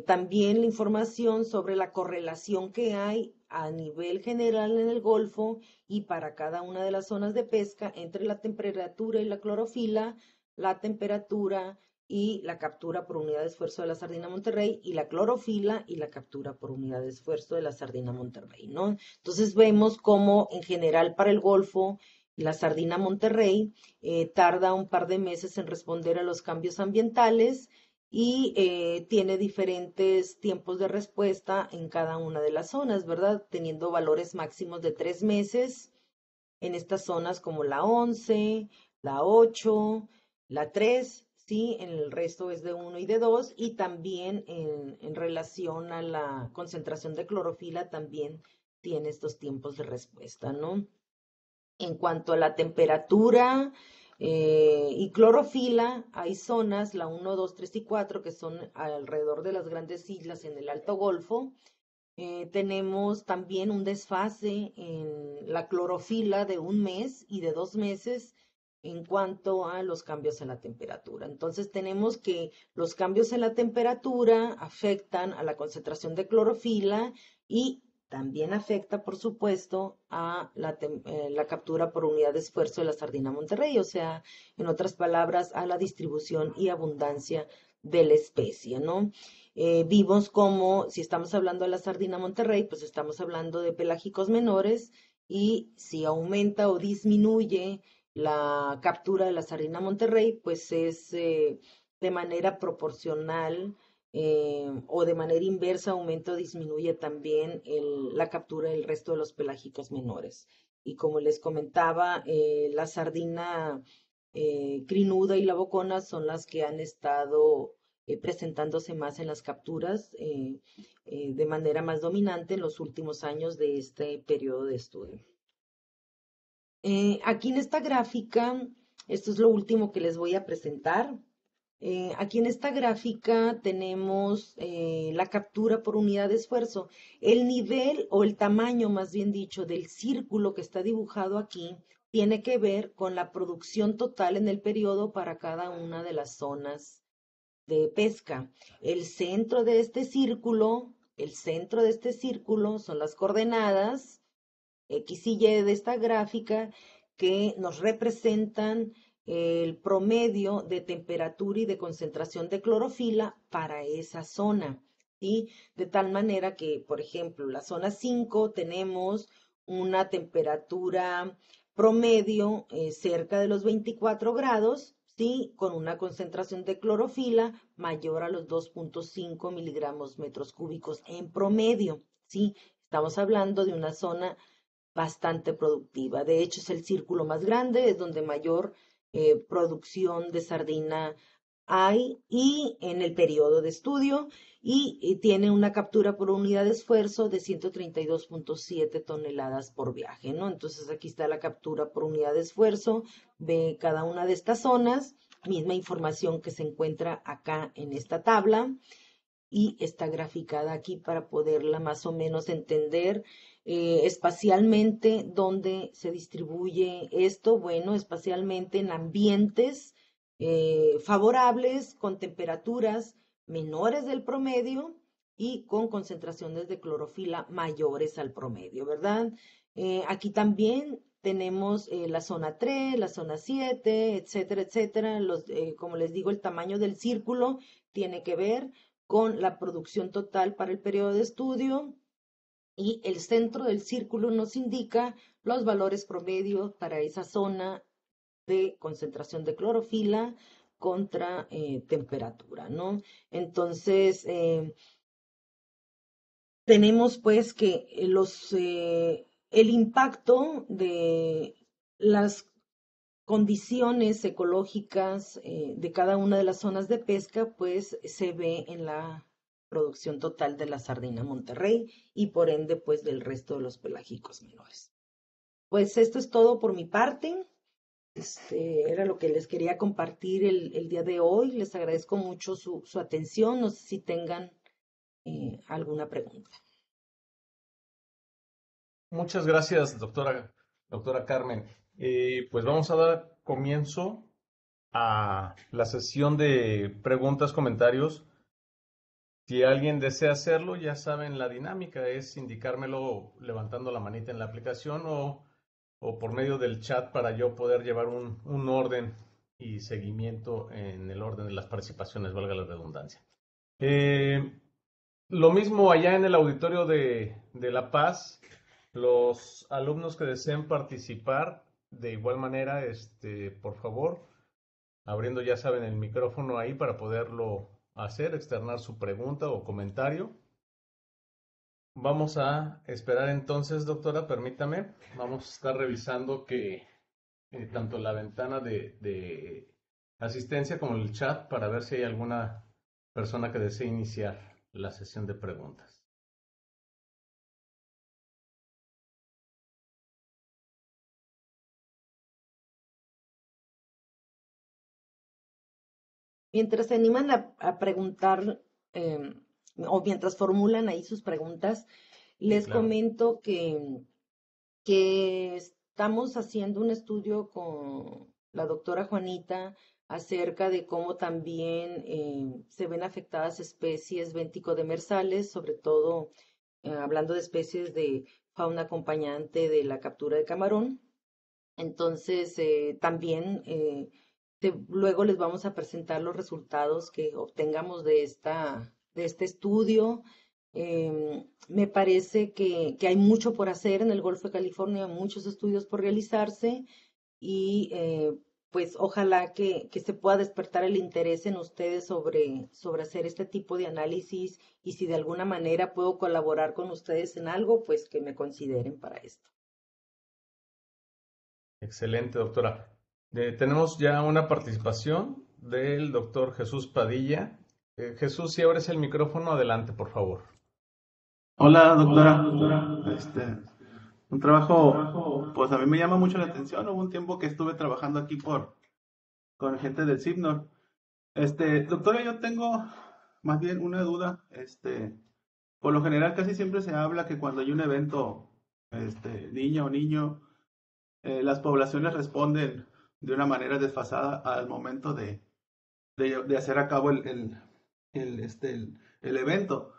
también la información sobre la correlación que hay a nivel general en el Golfo y para cada una de las zonas de pesca entre la temperatura y la clorofila, la temperatura y la captura por unidad de esfuerzo de la sardina Monterrey, y la clorofila y la captura por unidad de esfuerzo de la sardina Monterrey, ¿no? Entonces vemos cómo en general para el Golfo la sardina Monterrey tarda un par de meses en responder a los cambios ambientales, y tiene diferentes tiempos de respuesta en cada una de las zonas, ¿verdad? Teniendo valores máximos de 3 meses en estas zonas como la 11, la 8, la 3, ¿sí? En el resto es de 1 y de 2 y también en relación a la concentración de clorofila también tiene estos tiempos de respuesta, ¿no? En cuanto a la temperatura y clorofila, hay zonas, la 1, 2, 3 y 4, que son alrededor de las grandes islas en el Alto Golfo. Tenemos también un desfase en la clorofila de 1 mes y de 2 meses en cuanto a los cambios en la temperatura. Entonces tenemos que los cambios en la temperatura afectan a la concentración de clorofila y también afecta, por supuesto, a la captura por unidad de esfuerzo de la sardina Monterrey, o sea, en otras palabras, a la distribución y abundancia de la especie, ¿no? Vimos como, si estamos hablando de la sardina Monterrey, pues estamos hablando de pelágicos menores y si aumenta o disminuye la captura de la sardina Monterrey, pues es de manera proporcional o de manera inversa aumenta o disminuye también la captura del resto de los pelágicos menores. Y como les comentaba, la sardina crinuda y la bocona son las que han estado presentándose más en las capturas de manera más dominante en los últimos años de este periodo de estudio. Aquí en esta gráfica, esto es lo último que les voy a presentar. Aquí en esta gráfica tenemos la captura por unidad de esfuerzo. El nivel o el tamaño, más bien dicho, del círculo que está dibujado aquí tiene que ver con la producción total en el periodo para cada una de las zonas de pesca. El centro de este círculo son las coordenadas X y Y de esta gráfica que nos representan el promedio de temperatura y de concentración de clorofila para esa zona, ¿sí? De tal manera que, por ejemplo, la zona 5 tenemos una temperatura promedio cerca de los 24 grados, ¿sí? Con una concentración de clorofila mayor a los 2.5 miligramos metros cúbicos en promedio, ¿sí? Estamos hablando de una zona bastante productiva. De hecho, es el círculo más grande, es donde mayor producción de sardina hay y en el periodo de estudio y tiene una captura por unidad de esfuerzo de 132.7 toneladas por viaje, ¿no? Entonces aquí está la captura por unidad de esfuerzo de cada una de estas zonas, misma información que se encuentra acá en esta tabla y está graficada aquí para poderla más o menos entender espacialmente dónde se distribuye esto. Bueno, espacialmente en ambientes favorables con temperaturas menores del promedio y con concentraciones de clorofila mayores al promedio, ¿verdad? Aquí también tenemos la zona 3, la zona 7, etcétera, etcétera. Como les digo, el tamaño del círculo tiene que ver con la producción total para el periodo de estudio y el centro del círculo nos indica los valores promedios para esa zona de concentración de clorofila contra temperatura, ¿no? Entonces, tenemos pues que el impacto de las condiciones ecológicas de cada una de las zonas de pesca, pues se ve en la producción total de la sardina Monterrey y por ende, pues del resto de los pelágicos menores. Pues esto es todo por mi parte. Era lo que les quería compartir el día de hoy. Les agradezco mucho su atención. No sé si tengan alguna pregunta. Muchas gracias, doctora Carmen. Pues vamos a dar comienzo a la sesión de preguntas, comentarios. Si alguien desea hacerlo, ya saben la dinámica, es indicármelo levantando la manita en la aplicación o por medio del chat para yo poder llevar un orden y seguimiento en el orden de las participaciones, valga la redundancia. Lo mismo allá en el auditorio de La Paz, los alumnos que deseen participar, de igual manera, por favor, abriendo ya saben el micrófono ahí para poderlo hacer, externar su pregunta o comentario. Vamos a esperar entonces, doctora, permítame. Vamos a estar revisando que tanto la ventana de asistencia como el chat para ver si hay alguna persona que desee iniciar la sesión de preguntas. Mientras se animan a preguntar o mientras formulan ahí sus preguntas, Sí, les claro. comento que estamos haciendo un estudio con la doctora Juanita acerca de cómo también se ven afectadas especies benticodemersales, sobre todo hablando de especies de fauna acompañante de la captura de camarón. Entonces, también luego les vamos a presentar los resultados que obtengamos de este estudio. Me parece que hay mucho por hacer en el Golfo de California, muchos estudios por realizarse y pues ojalá que se pueda despertar el interés en ustedes sobre hacer este tipo de análisis y si de alguna manera puedo colaborar con ustedes en algo, pues que me consideren para esto. Excelente, doctora. Tenemos ya una participación del doctor Jesús Padilla. Jesús, si abres el micrófono, adelante, por favor. Hola, doctora. Un trabajo, pues a mí me llama mucho la atención. Hubo un tiempo que estuve trabajando aquí con gente del CIPNOR. Doctora, yo tengo más bien una duda. Por lo general casi siempre se habla que cuando hay un evento, niña o niño, las poblaciones responden de una manera desfasada al momento de hacer a cabo el evento.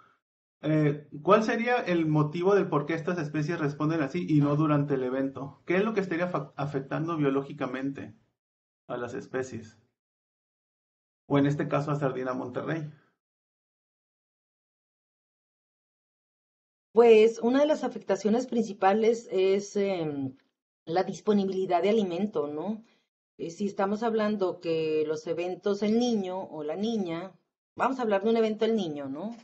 ¿Cuál sería el motivo del por qué estas especies responden así y no durante el evento? ¿Qué es lo que estaría afectando biológicamente a las especies? O en este caso a Sardina Monterrey. Pues una de las afectaciones principales es la disponibilidad de alimento, ¿no? Si estamos hablando que los eventos el niño o la niña, vamos a hablar de un evento el niño, ¿no?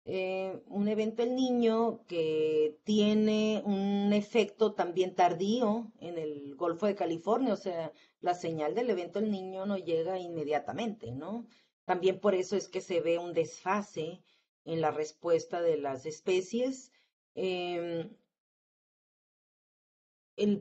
Un evento el niño que tiene un efecto también tardío en el Golfo de California, o sea, la señal del evento el niño no llega inmediatamente, ¿no? También por eso es que se ve un desfase en la respuesta de las especies. Em,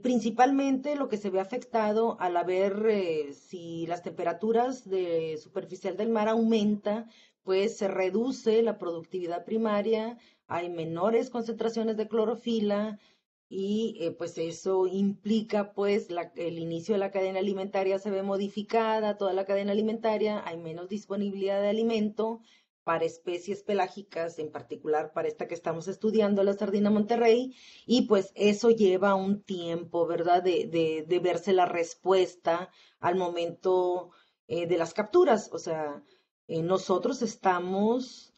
Principalmente lo que se ve afectado al haber, si las temperaturas de superficial del mar aumenta, pues se reduce la productividad primaria, hay menores concentraciones de clorofila y pues eso implica pues el inicio de la cadena alimentaria se ve modificada, toda la cadena alimentaria, hay menos disponibilidad de alimento para especies pelágicas, en particular para esta que estamos estudiando, la sardina Monterrey, y pues eso lleva un tiempo, ¿verdad? De verse la respuesta al momento de las capturas. O sea, nosotros estamos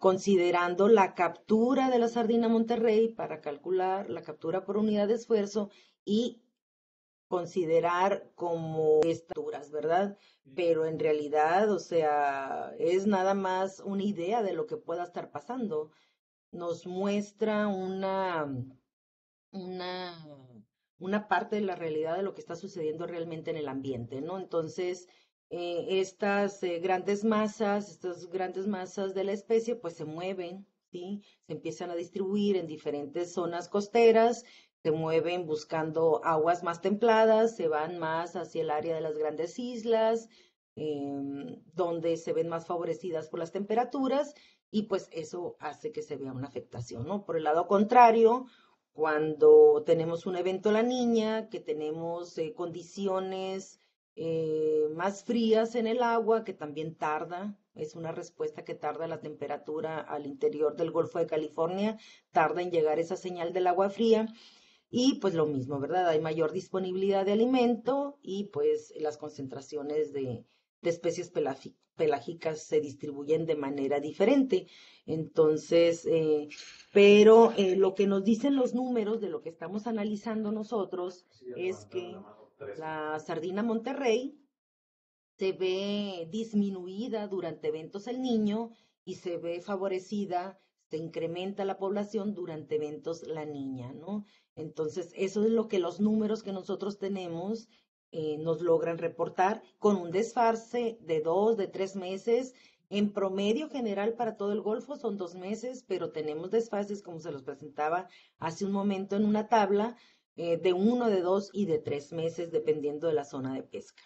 considerando la captura de la sardina Monterrey para calcular la captura por unidad de esfuerzo y considerar como capturas, ¿verdad? Pero en realidad, o sea, es nada más una idea de lo que pueda estar pasando. Nos muestra una, una parte de la realidad de lo que está sucediendo realmente en el ambiente, ¿no? Entonces, estas grandes masas de la especie, pues se mueven, ¿sí? Se empiezan a distribuir en diferentes zonas costeras, se mueven buscando aguas más templadas, se van más hacia el área de las grandes islas, donde se ven más favorecidas por las temperaturas, y pues eso hace que se vea una afectación, ¿no? Por el lado contrario, cuando tenemos un evento la niña, que tenemos condiciones más frías en el agua, que también tarda, es una respuesta que tarda la temperatura al interior del Golfo de California, tarda en llegar esa señal del agua fría. Y pues lo mismo, ¿verdad? Hay mayor disponibilidad de alimento y pues las concentraciones de especies pelágicas se distribuyen de manera diferente. Entonces, pero lo que nos dicen los números de lo que estamos analizando nosotros es que la sardina Monterrey se ve disminuida durante eventos el niño y se ve favorecida, se incrementa la población durante eventos la niña, ¿no? Entonces, eso es lo que los números que nosotros tenemos nos logran reportar con un desfase de 2, de 3 meses. En promedio general para todo el Golfo son 2 meses, pero tenemos desfases, como se los presentaba hace un momento en una tabla, de 1, de 2 y de 3 meses, dependiendo de la zona de pesca.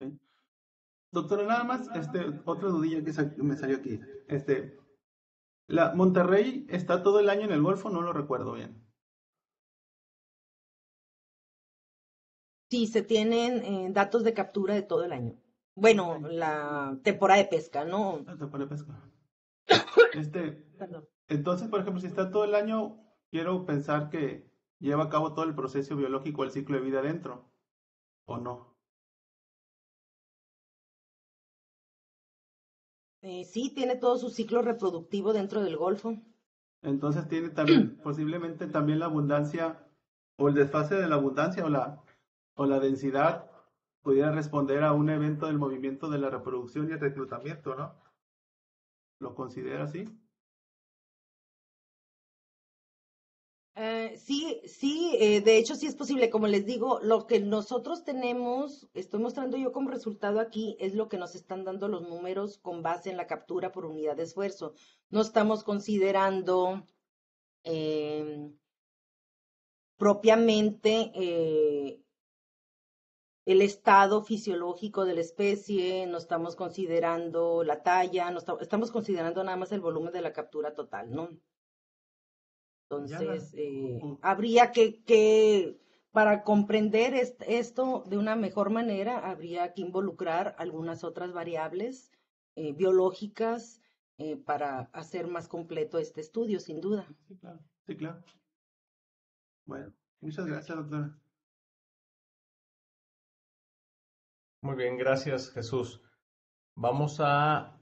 ¿Sí? Doctora, nada más, otra dudilla que me salió aquí. ¿Monterrey está todo el año en el Golfo? No lo recuerdo bien. Sí, se tienen datos de captura de todo el año. Bueno, Ok. la temporada de pesca, ¿no? Ah, te pone pesca. Perdón. Entonces, por ejemplo, si está todo el año, quiero pensar que lleva a cabo todo el proceso biológico, el ciclo de vida dentro, ¿o no? Sí, tiene todo su ciclo reproductivo dentro del Golfo. Entonces tiene también, posiblemente también la abundancia, o el desfase de la abundancia, o la densidad, pudiera responder a un evento del movimiento de la reproducción y el reclutamiento, ¿no? ¿Lo considera así? Sí, sí, de hecho sí es posible. Como les digo, lo que nosotros tenemos, estoy mostrando yo como resultado aquí, es lo que nos están dando los números con base en la captura por unidad de esfuerzo. No estamos considerando em, propiamente el estado fisiológico de la especie, no estamos considerando la talla, no estamos considerando nada más el volumen de la captura total, ¿no? Ya la, Entonces, uh, habría para comprender esto de una mejor manera, habría que involucrar algunas otras variables biológicas para hacer más completo este estudio, sin duda. sí, claro, sí, claro. Bueno, muchas gracias, doctora. Muy bien, gracias, Jesús. Vamos a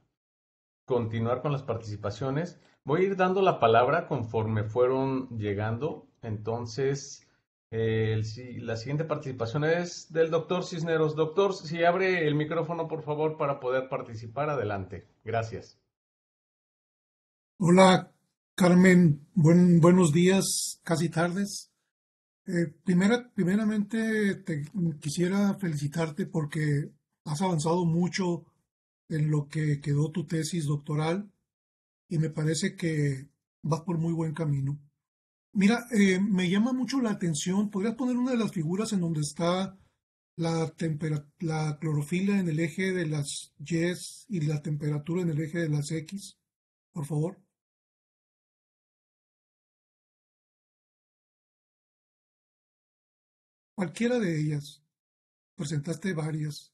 continuar con las participaciones. Voy a ir dando la palabra conforme fueron llegando. Entonces, la siguiente participación es del doctor Cisneros. Doctor, si abre el micrófono, por favor, para poder participar, adelante. Gracias. Hola, Carmen, buenos días, casi tardes. Primeramente te quisiera felicitarte porque has avanzado mucho en lo que quedó tu tesis doctoral y me parece que vas por muy buen camino. Mira, me llama mucho la atención, ¿podrías poner una de las figuras en donde está la clorofila en el eje de las Ys y la temperatura en el eje de las X, por favor? Cualquiera de ellas. Presentaste varias.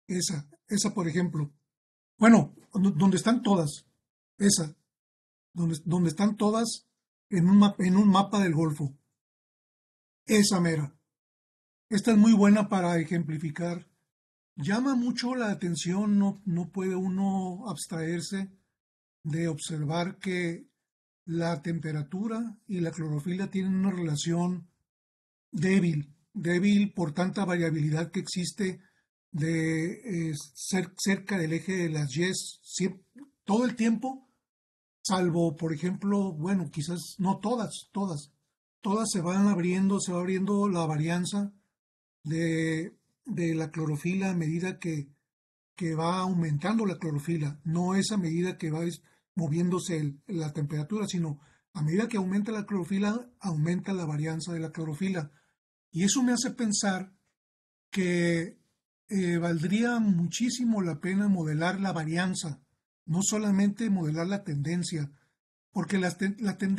Esa por ejemplo. Bueno, donde están todas. Esa, donde están todas en un mapa del Golfo. Esa mera. Esta es muy buena para ejemplificar. Llama mucho la atención, no puede uno abstraerse de observar que la temperatura y la clorofila tienen una relación débil por tanta variabilidad que existe de cerca del eje de las Ys todo el tiempo, salvo, por ejemplo, bueno, quizás no todas se va abriendo la varianza de la clorofila a medida que va aumentando la clorofila, no es a medida que va moviéndose la temperatura, sino a medida que aumenta la clorofila, aumenta la varianza de la clorofila. Y eso me hace pensar que valdría muchísimo la pena modelar la varianza, no solamente modelar la tendencia, porque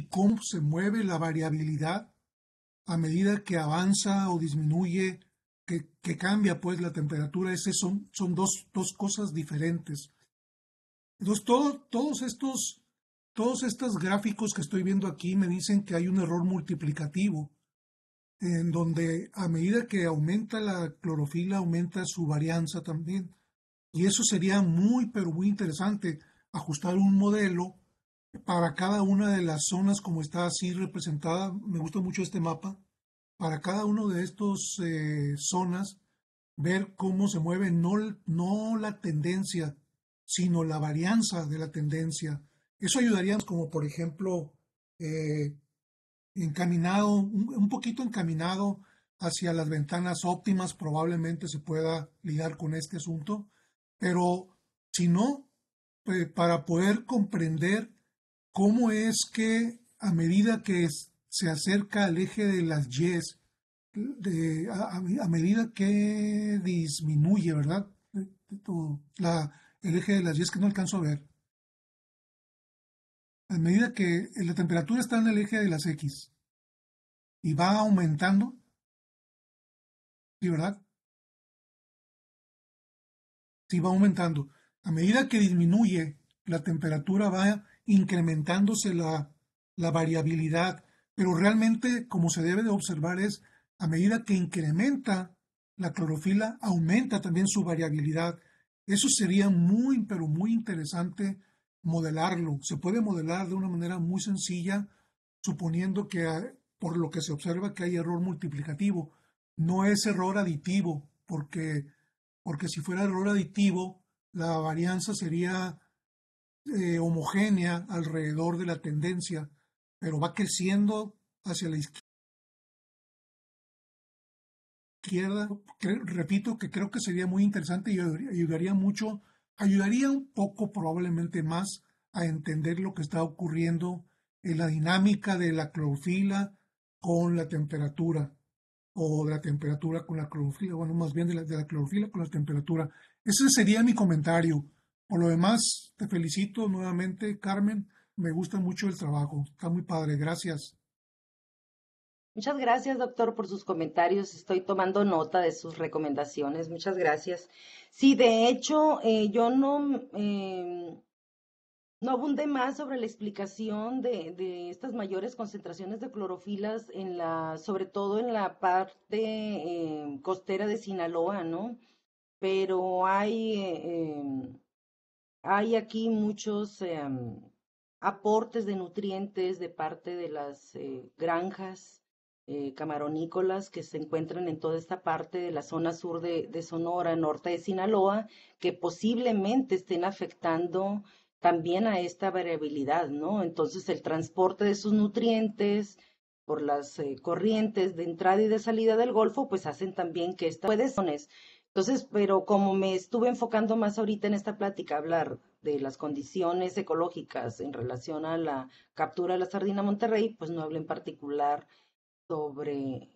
cómo se mueve la variabilidad a medida que avanza o disminuye, que cambia pues la temperatura, son dos cosas diferentes. Entonces, todos estos gráficos que estoy viendo aquí me dicen que hay un error multiplicativo en donde a medida que aumenta la clorofila, aumenta su varianza también. Y eso sería muy, pero muy interesante, ajustar un modelo para cada una de las zonas como está así representada. Me gusta mucho este mapa. Para cada uno de estos zonas, ver cómo se mueve no la tendencia, sino la varianza de la tendencia. Eso ayudaría, como por ejemplo, eh, un poquito encaminado hacia las ventanas óptimas, probablemente se pueda lidiar con este asunto, pero si no, para poder comprender cómo es que a medida que se acerca al eje de las Y's, a medida que disminuye, ¿verdad? El eje de las Y's que no alcanzo a ver. A medida que la temperatura está en el eje de las X y va aumentando, ¿sí, verdad? Sí, va aumentando. A medida que disminuye, la temperatura va incrementándose la variabilidad, pero realmente como se debe de observar es, a medida que incrementa la clorofila, aumenta también su variabilidad. Eso sería muy, pero muy interesante modelarlo. Se puede modelar de una manera muy sencilla, suponiendo que por lo que se observa que hay error multiplicativo. No es error aditivo, porque si fuera error aditivo, la varianza sería homogénea alrededor de la tendencia, pero va creciendo hacia la izquierda. Repito que creo que sería muy interesante y ayudaría un poco probablemente más a entender lo que está ocurriendo en la dinámica de la clorofila con la temperatura, o de la temperatura con la clorofila, bueno, más bien de la clorofila con la temperatura. Ese sería mi comentario. Por lo demás, te felicito nuevamente, Carmen. Me gusta mucho el trabajo. Está muy padre. Gracias. Muchas gracias, doctor, por sus comentarios. Estoy tomando nota de sus recomendaciones. Muchas gracias. Sí, de hecho, yo no abundé más sobre la explicación de estas mayores concentraciones de clorofilas sobre todo en la parte costera de Sinaloa, ¿no? Pero hay aquí muchos aportes de nutrientes de parte de las granjas camaronícolas que se encuentran en toda esta parte de la zona sur de Sonora, norte de Sinaloa, que posiblemente estén afectando también a esta variabilidad, ¿no? Entonces, el transporte de sus nutrientes por las corrientes de entrada y de salida del Golfo, pues hacen también que estas entonces, pero como me estuve enfocando más ahorita en esta plática, hablar de las condiciones ecológicas en relación a la captura de la sardina Monterrey, pues no hablo en particular sobre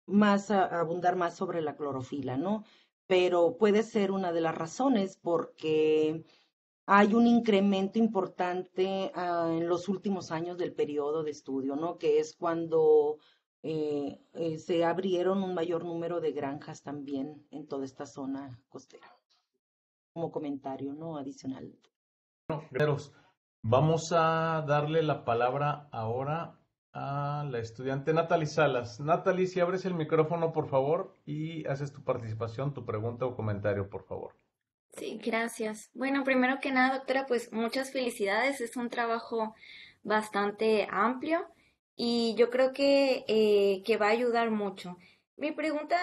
abundar más sobre la clorofila, ¿no? Pero puede ser una de las razones porque hay un incremento importante en los últimos años del periodo de estudio, ¿no? Que es cuando se abrieron un mayor número de granjas también en toda esta zona costera. Como comentario, ¿no? Adicional. Guerreros, vamos a darle la palabra ahora a la estudiante Natalie Salas. Natalie, si abres el micrófono, por favor, y haces tu participación, tu pregunta o comentario, por favor. Sí, gracias. Bueno, primero que nada, doctora, pues muchas felicidades. Es un trabajo bastante amplio y yo creo que va a ayudar mucho. Mi pregunta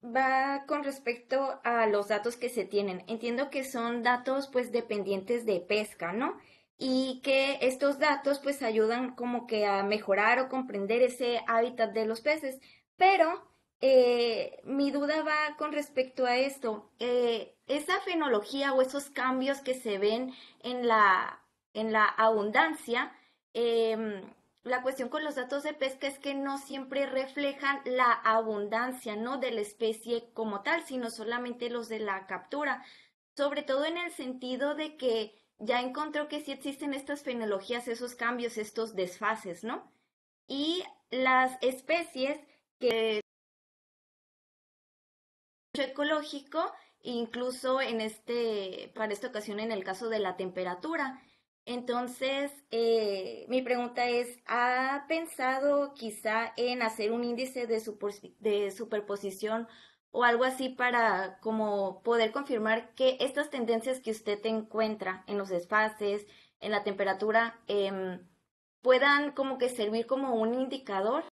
va con respecto a los datos que se tienen. Entiendo que son datos pues dependientes de pesca, ¿no? Y que estos datos pues ayudan como que a mejorar o comprender ese hábitat de los peces. Pero mi duda va con respecto a esto. Esa fenología o esos cambios que se ven en la abundancia, la cuestión con los datos de pesca es que no siempre reflejan la abundancia, ¿no? De la especie como tal, sino solamente los de la captura. Sobre todo en el sentido de que ya encontró que sí existen estas fenologías, esos cambios, estos desfases, ¿no? Y las especies que ecológico, incluso para esta ocasión en el caso de la temperatura. Entonces, mi pregunta es, ¿ha pensado quizá en hacer un índice de superposición o algo así para como poder confirmar que estas tendencias que usted encuentra en los desfases, en la temperatura, puedan como que servir como un indicador,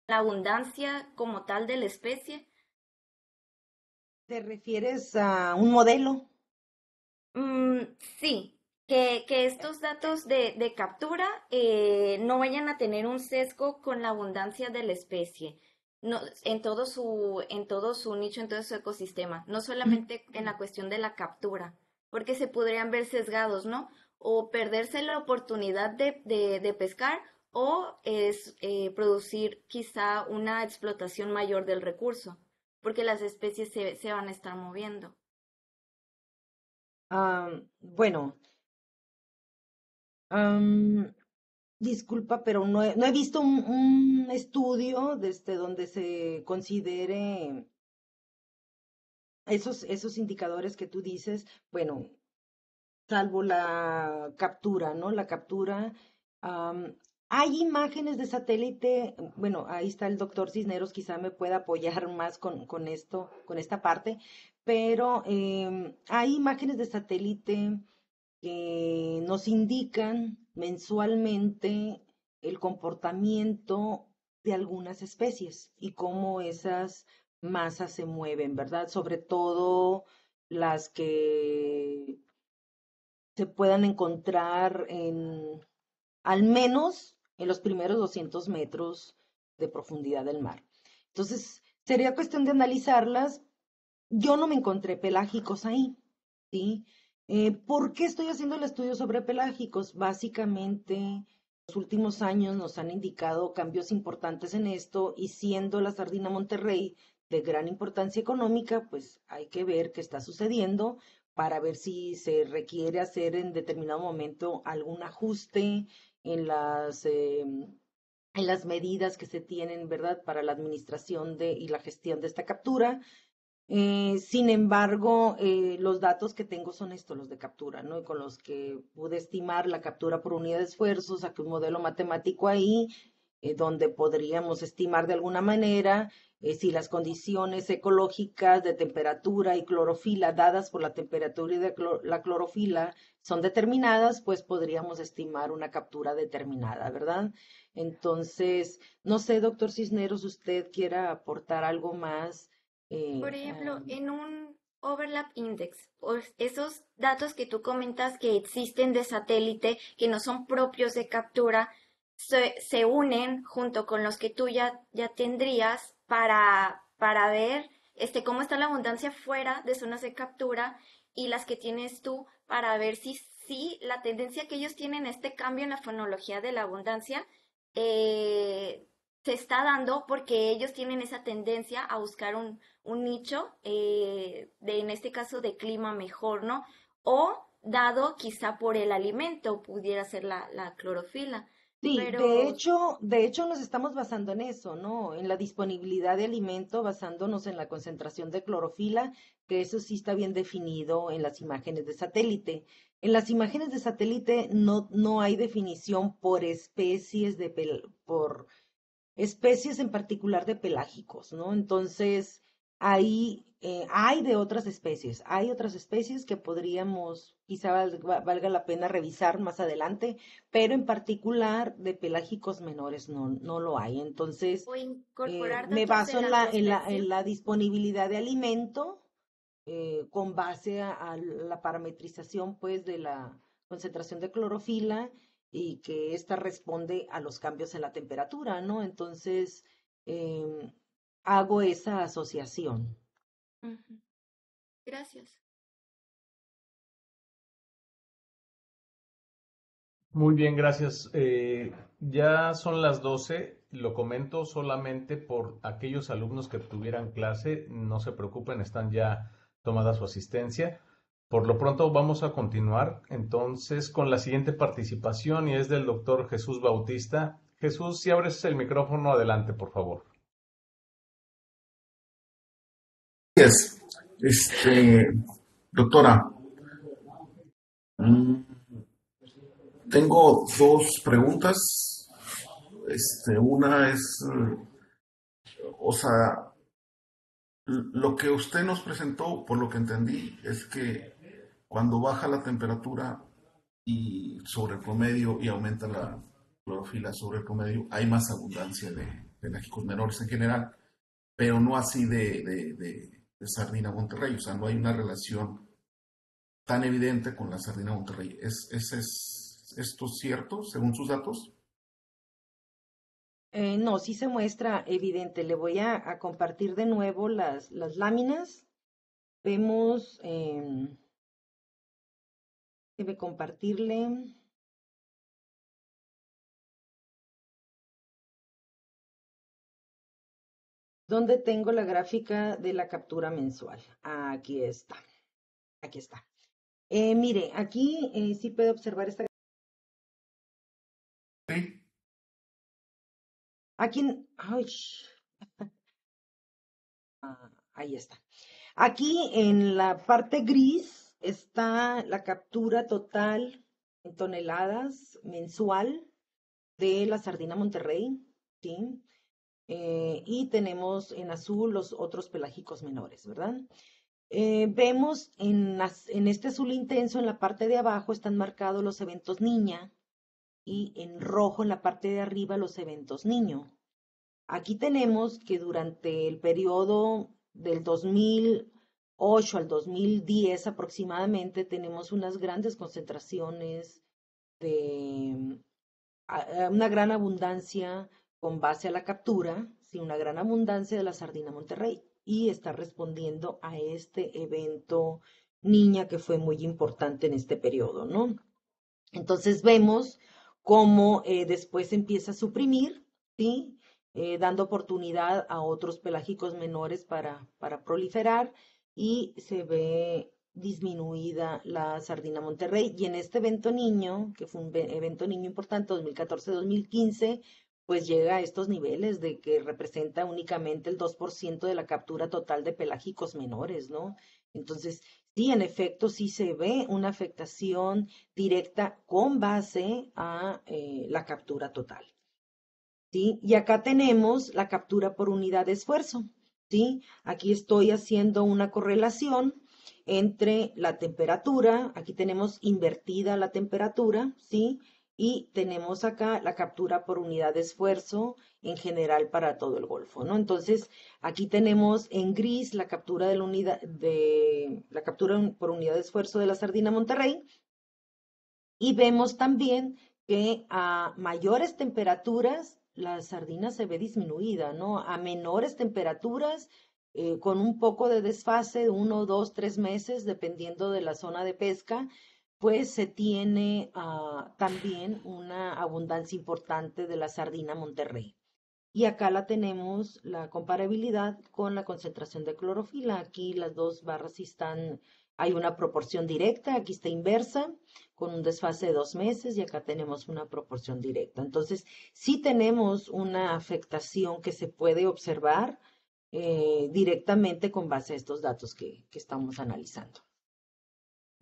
la abundancia como tal de la especie. ¿Te refieres a un modelo? Sí, que estos datos de captura no vayan a tener un sesgo con la abundancia de la especie, no, en todo su nicho, en todo su ecosistema, no solamente en la cuestión de la captura, porque se podrían ver sesgados, ¿no? O perderse la oportunidad de pescar o producir quizá una explotación mayor del recurso, porque las especies se van a estar moviendo. Bueno, am, disculpa, pero no he visto un estudio desde donde se considere esos indicadores que tú dices. Bueno, salvo la captura, ¿no? La captura. am, Hay imágenes de satélite, bueno, ahí está el doctor Cisneros, quizá me pueda apoyar más con esto, con esta parte, pero hay imágenes de satélite que nos indican mensualmente el comportamiento de algunas especies y cómo esas masas se mueven, ¿verdad? Sobre todo las que se puedan encontrar al menos en los primeros 200 metros de profundidad del mar. Entonces, sería cuestión de analizarlas. Yo no me encontré pelágicos ahí, ¿sí? ¿Por qué estoy haciendo el estudio sobre pelágicos? Básicamente, los últimos años nos han indicado cambios importantes en esto y siendo la sardina Monterrey de gran importancia económica, pues hay que ver qué está sucediendo para ver si se requiere hacer en determinado momento algún ajuste en las medidas que se tienen, ¿verdad?, para la administración y la gestión de esta captura. Sin embargo, los datos que tengo son estos, los de captura, ¿no? Y con los que pude estimar la captura por unidad de esfuerzo, saqué un modelo matemático ahí, donde podríamos estimar de alguna manera si las condiciones ecológicas de temperatura y clorofila dadas por la temperatura y la clorofila son determinadas, pues podríamos estimar una captura determinada, ¿verdad? Entonces, no sé, doctor Cisneros, usted quiera aportar algo más. Por Eh, ejemplo, am, en un overlap index, pues esos datos que tú comentas que existen de satélite, que no son propios de captura, se unen junto con los que tú ya tendrías para ver cómo está la abundancia fuera de zonas de captura y las que tienes tú para ver si la tendencia que ellos tienen, este cambio en la fonología de la abundancia, eh, se está dando porque ellos tienen esa tendencia a buscar un nicho, en este caso de clima mejor, ¿no? O dado quizá por el alimento, pudiera ser la clorofila. sí, Pero de hecho nos estamos basando en eso, ¿no? En la disponibilidad de alimento, basándonos en la concentración de clorofila, que eso sí está bien definido en las imágenes de satélite. En las imágenes de satélite no hay definición por especies por especies en particular de pelágicos, ¿no? Entonces, ahí hay de otras especies, hay otras especies que podríamos, quizá valga la pena revisar más adelante, pero en particular de pelágicos menores no lo hay. Entonces, o incorporar me datos de baso en la prospección. en la disponibilidad de alimento con base a la parametrización, pues, de la concentración de clorofila y que ésta responde a los cambios en la temperatura, ¿no? Entonces, em, hago esa asociación. Ujú. Gracias. Muy bien, gracias. Ya son las 12. Lo comento solamente por aquellos alumnos que tuvieran clase. No se preocupen, están ya tomada su asistencia. Por lo pronto vamos a continuar entonces con la siguiente participación y es del doctor Jesús Bautista. Jesús, si abres el micrófono, adelante, por favor. Gracias, doctora. mm, Tengo dos preguntas. Una es, o sea, lo que usted nos presentó, por lo que entendí, es que cuando baja la temperatura y sobre el promedio y aumenta la clorofila sobre el promedio, hay más abundancia de pelágicos menores en general, pero no así de sardina Monterrey, o sea, no hay una relación tan evidente con la sardina Monterrey. ¿Es esto cierto según sus datos? No, sí se muestra evidente. Le voy a compartir de nuevo las láminas. Vemos, debe compartirle. ¿Dónde tengo la gráfica de la captura mensual? Aquí está. Aquí está. Mire, aquí sí puede observar esta. Sí. Aquí, ay, ahí está. Aquí en la parte gris está la captura total en toneladas mensual de la sardina Monterrey, ¿sí? Y tenemos en azul los otros pelágicos menores, ¿verdad? Vemos en este azul intenso, en la parte de abajo, están marcados los eventos niña y en rojo, en la parte de arriba, los eventos niño. Aquí tenemos que durante el periodo del 2008 al 2010 aproximadamente, tenemos unas grandes concentraciones de una gran abundancia con base a la captura, sí, una gran abundancia de la sardina Monterrey y está respondiendo a este evento niña que fue muy importante en este periodo, ¿no? Entonces vemos cómo después empieza a suprimir, ¿sí? Dando oportunidad a otros pelágicos menores para proliferar y se ve disminuida la sardina Monterrey. Y en este evento niño, que fue un evento niño importante, 2014-2015, pues llega a estos niveles de que representa únicamente el 2% de la captura total de pelágicos menores, ¿no? Entonces, sí, en efecto, sí se ve una afectación directa con base a la captura total. ¿Sí? Y acá tenemos la captura por unidad de esfuerzo. ¿Sí? Aquí estoy haciendo una correlación entre la temperatura, aquí tenemos invertida la temperatura, ¿sí? Y tenemos acá la captura por unidad de esfuerzo en general para todo el Golfo, ¿no? Entonces, aquí tenemos en gris la captura de la captura por unidad de esfuerzo de la sardina Monterrey y vemos también que a mayores temperaturas la sardina se ve disminuida, ¿no? A menores temperaturas, con un poco de desfase, 1, 2, 3 meses, dependiendo de la zona de pesca, pues se tiene también una abundancia importante de la sardina Monterrey. Y acá la tenemos la comparabilidad con la concentración de clorofila. Aquí las dos barras sí están, hay una proporción directa, aquí está inversa, con un desfase de 2 meses, y acá tenemos una proporción directa. Entonces, sí tenemos una afectación que se puede observar directamente con base a estos datos que estamos analizando.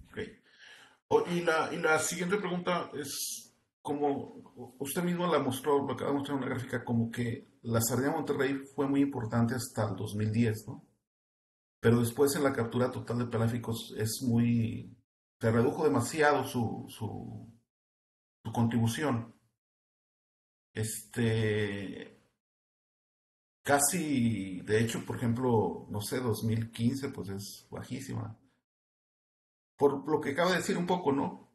Ok. Y la siguiente pregunta es, como usted mismo la mostró, lo acaba de mostrar en una gráfica, como que la sardina Monterrey fue muy importante hasta el 2010, ¿no? Pero después en la captura total de pelágicos se redujo demasiado su contribución. Casi, de hecho, por ejemplo, no sé, 2015, pues es bajísima. Por lo que acabo de decir un poco, ¿no?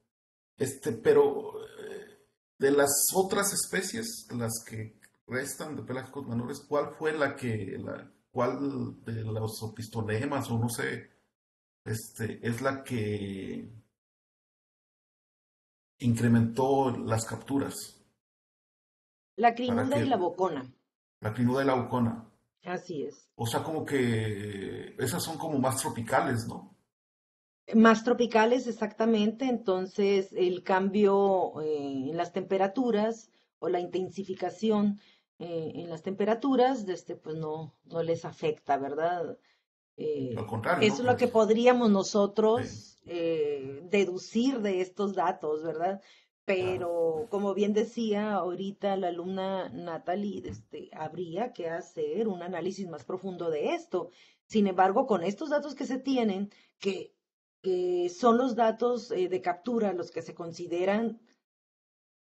Pero de las otras especies, las que restan de pelágicos menores, ¿cuál fue cuál de los opistolemas o no sé, es la que incrementó las capturas? La Para crinuda que y la bocona, la crinuda y la bucona. así es. O sea, como que esas son como más tropicales, ¿no? Más tropicales, exactamente. Entonces, el cambio en las temperaturas o la intensificación en las temperaturas, pues no les afecta, ¿verdad? Al contrario, ¿no? Eso es lo Pues, que podríamos sí, nosotros deducir de estos datos, ¿verdad? claro. Pero como bien decía ahorita la alumna Natalie, habría que hacer un análisis más profundo de esto. Sin embargo, con estos datos que se tienen, que que son los datos de captura los que se consideran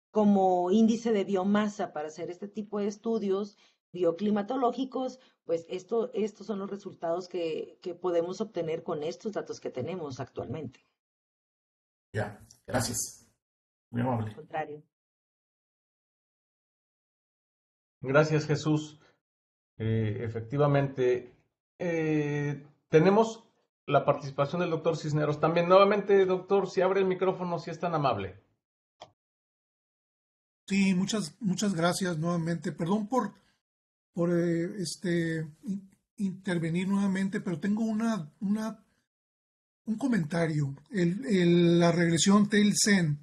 como índice de biomasa para hacer este tipo de estudios bioclimatológicos, pues estos son los resultados que podemos obtener con estos datos que tenemos actualmente. Ya, gracias. Muy Al amable. contrario. Gracias, Jesús. Efectivamente, tenemos la participación del doctor Cisneros. También, nuevamente, doctor, si abre el micrófono, si es tan amable. Sí, muchas gracias nuevamente. Perdón por intervenir nuevamente, pero tengo un comentario. La regresión Tail-Sen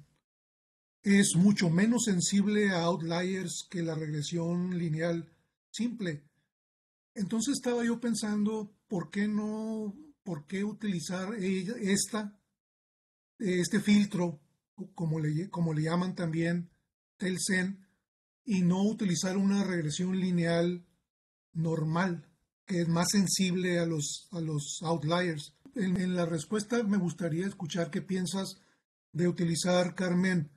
es mucho menos sensible a outliers que la regresión lineal simple. Entonces estaba yo pensando, por qué utilizar este filtro, como le llaman también, Tail-Sen, y no utilizar una regresión lineal normal, que es más sensible a los outliers. En la respuesta me gustaría escuchar qué piensas de utilizar, Carmen,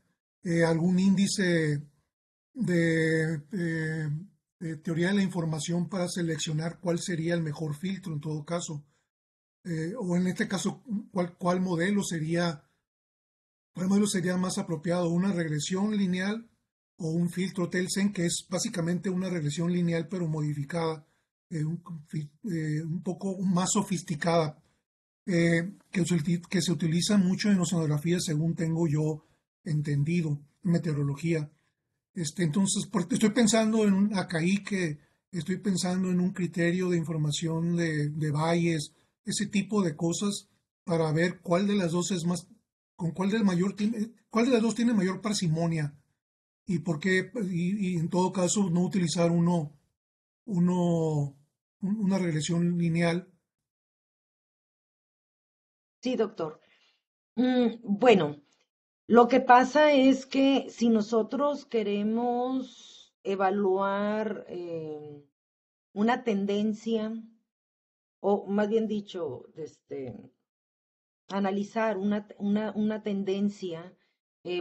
algún índice de teoría de la información para seleccionar cuál sería el mejor filtro en todo caso. O en este caso, cuál modelo sería más apropiado, una regresión lineal o un filtro Tail-Sen, que es básicamente una regresión lineal pero modificada, un poco más sofisticada, que se utiliza mucho en oceanografía, según tengo yo entendido, meteorología. Entonces, estoy pensando en Acaique, estoy pensando en un criterio de información de valles, ese tipo de cosas, para ver cuál de las dos es más, con cuál de las dos tiene mayor parsimonia y por qué, y en todo caso no utilizar una regresión lineal. Sí, doctor. Bueno, lo que pasa es que si nosotros queremos evaluar una tendencia, o más bien dicho, analizar una tendencia,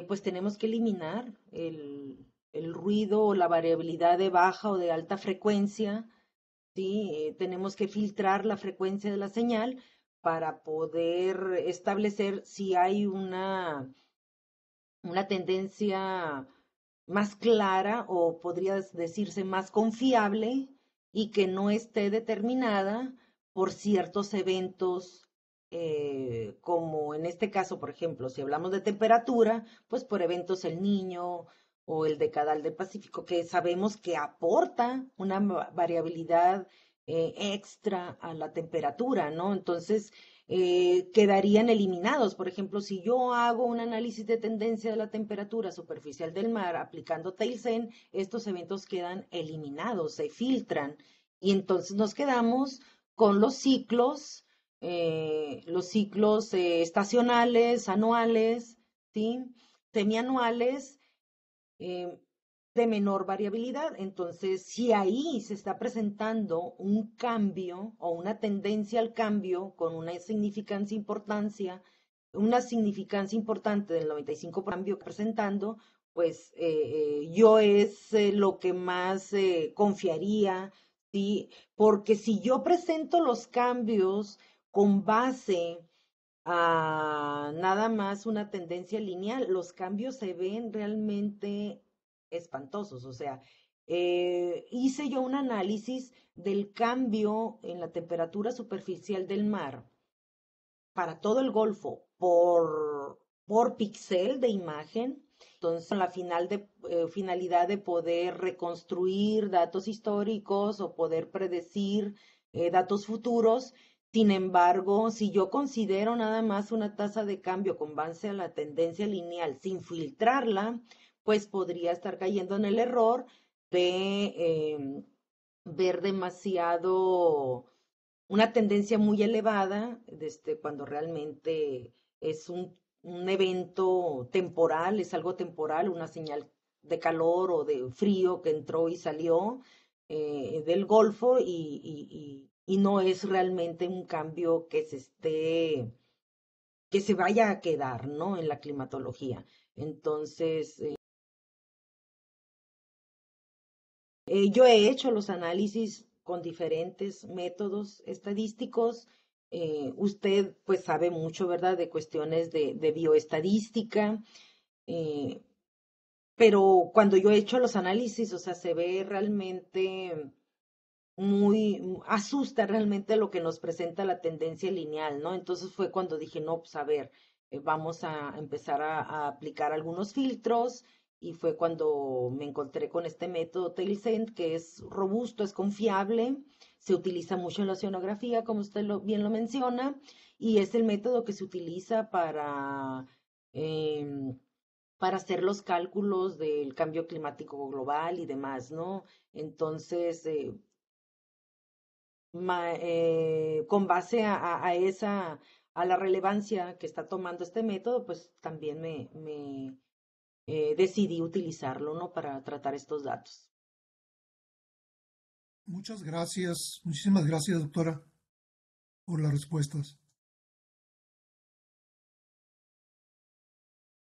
pues tenemos que eliminar el ruido o la variabilidad de baja o de alta frecuencia, ¿sí? Tenemos que filtrar la frecuencia de la señal para poder establecer si hay una tendencia más clara o podría decirse más confiable y que no esté determinada por ciertos eventos, como en este caso, por ejemplo, si hablamos de temperatura, pues por eventos El Niño o el Decadal del Pacífico, que sabemos que aporta una variabilidad extra a la temperatura, ¿no? Entonces, quedarían eliminados. Por ejemplo, si yo hago un análisis de tendencia de la temperatura superficial del mar aplicando Tail-Sen, estos eventos quedan eliminados, se filtran y entonces nos quedamos con los ciclos estacionales, anuales, ¿sí? Semianuales, eh, de menor variabilidad. Entonces, si ahí se está presentando un cambio o una tendencia al cambio con una significancia importante del 95% cambio presentando, pues yo es lo que más confiaría, ¿sí? Porque si yo presento los cambios con base a nada más una tendencia lineal, los cambios se ven realmente espantosos. O sea, hice yo un análisis del cambio en la temperatura superficial del mar para todo el Golfo por píxel de imagen. Entonces, con la finalidad de poder reconstruir datos históricos o poder predecir datos futuros. Sin embargo, si yo considero nada más una tasa de cambio con base a la tendencia lineal sin filtrarla, pues podría estar cayendo en el error de ver demasiado una tendencia muy elevada, cuando realmente es un evento temporal, es algo temporal, una señal de calor o de frío que entró y salió del Golfo y no es realmente un cambio que se esté que se vaya a quedar, ¿no? En la climatología. Entonces, yo he hecho los análisis con diferentes métodos estadísticos. Usted pues sabe mucho, ¿verdad?, de cuestiones de bioestadística, eh, pero cuando yo he hecho los análisis, o sea, se ve realmente asusta realmente lo que nos presenta la tendencia lineal, ¿no? Entonces fue cuando dije, no, pues a ver, vamos a empezar a aplicar algunos filtros y fue cuando me encontré con este método Tailsend, que es robusto, es confiable, se utiliza mucho en la oceanografía, como usted bien lo menciona, y es el método que se utiliza em, para hacer los cálculos del cambio climático global y demás, ¿no? Entonces, con base a la relevancia que está tomando este método, pues también me decidí utilizarlo, ¿no? Para tratar estos datos. Muchas gracias, muchísimas gracias, doctora, por las respuestas.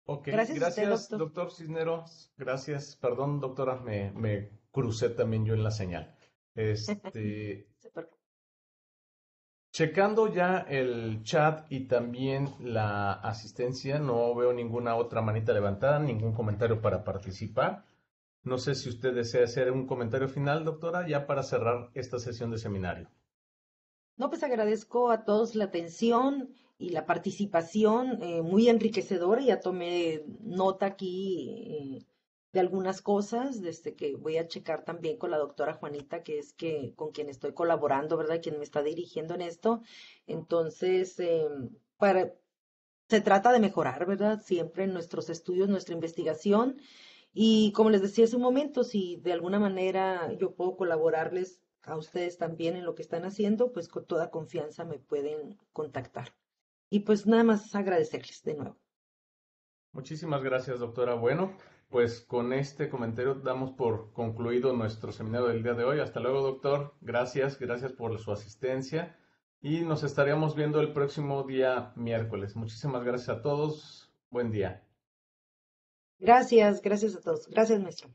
Ok, Gracias a usted, gracias, doctor. doctor Cisneros. Gracias, perdón, doctora, me crucé también yo en la señal. Súper. Checando ya el chat y también la asistencia, no veo ninguna otra manita levantada, ningún comentario para participar. No sé si usted desea hacer un comentario final, doctora, ya para cerrar esta sesión de seminario. No, pues agradezco a todos la atención y la participación, muy enriquecedora. Ya tomé nota aquí de algunas cosas, desde que voy a checar también con la doctora Juanita, que es que con quien estoy colaborando, ¿verdad? Quien me está dirigiendo en esto. Entonces, para, se trata de mejorar, ¿verdad? Siempre en nuestros estudios, nuestra investigación. Y como les decía hace un momento, si de alguna manera yo puedo colaborarles a ustedes también en lo que están haciendo, pues con toda confianza me pueden contactar. Y pues nada más agradecerles de nuevo. Muchísimas gracias, doctora. Bueno, pues con este comentario damos por concluido nuestro seminario del día de hoy. Hasta luego, doctor. Gracias, gracias por su asistencia y nos estaríamos viendo el próximo día miércoles. Muchísimas gracias a todos. Buen día. Gracias, gracias a todos. Gracias, maestro.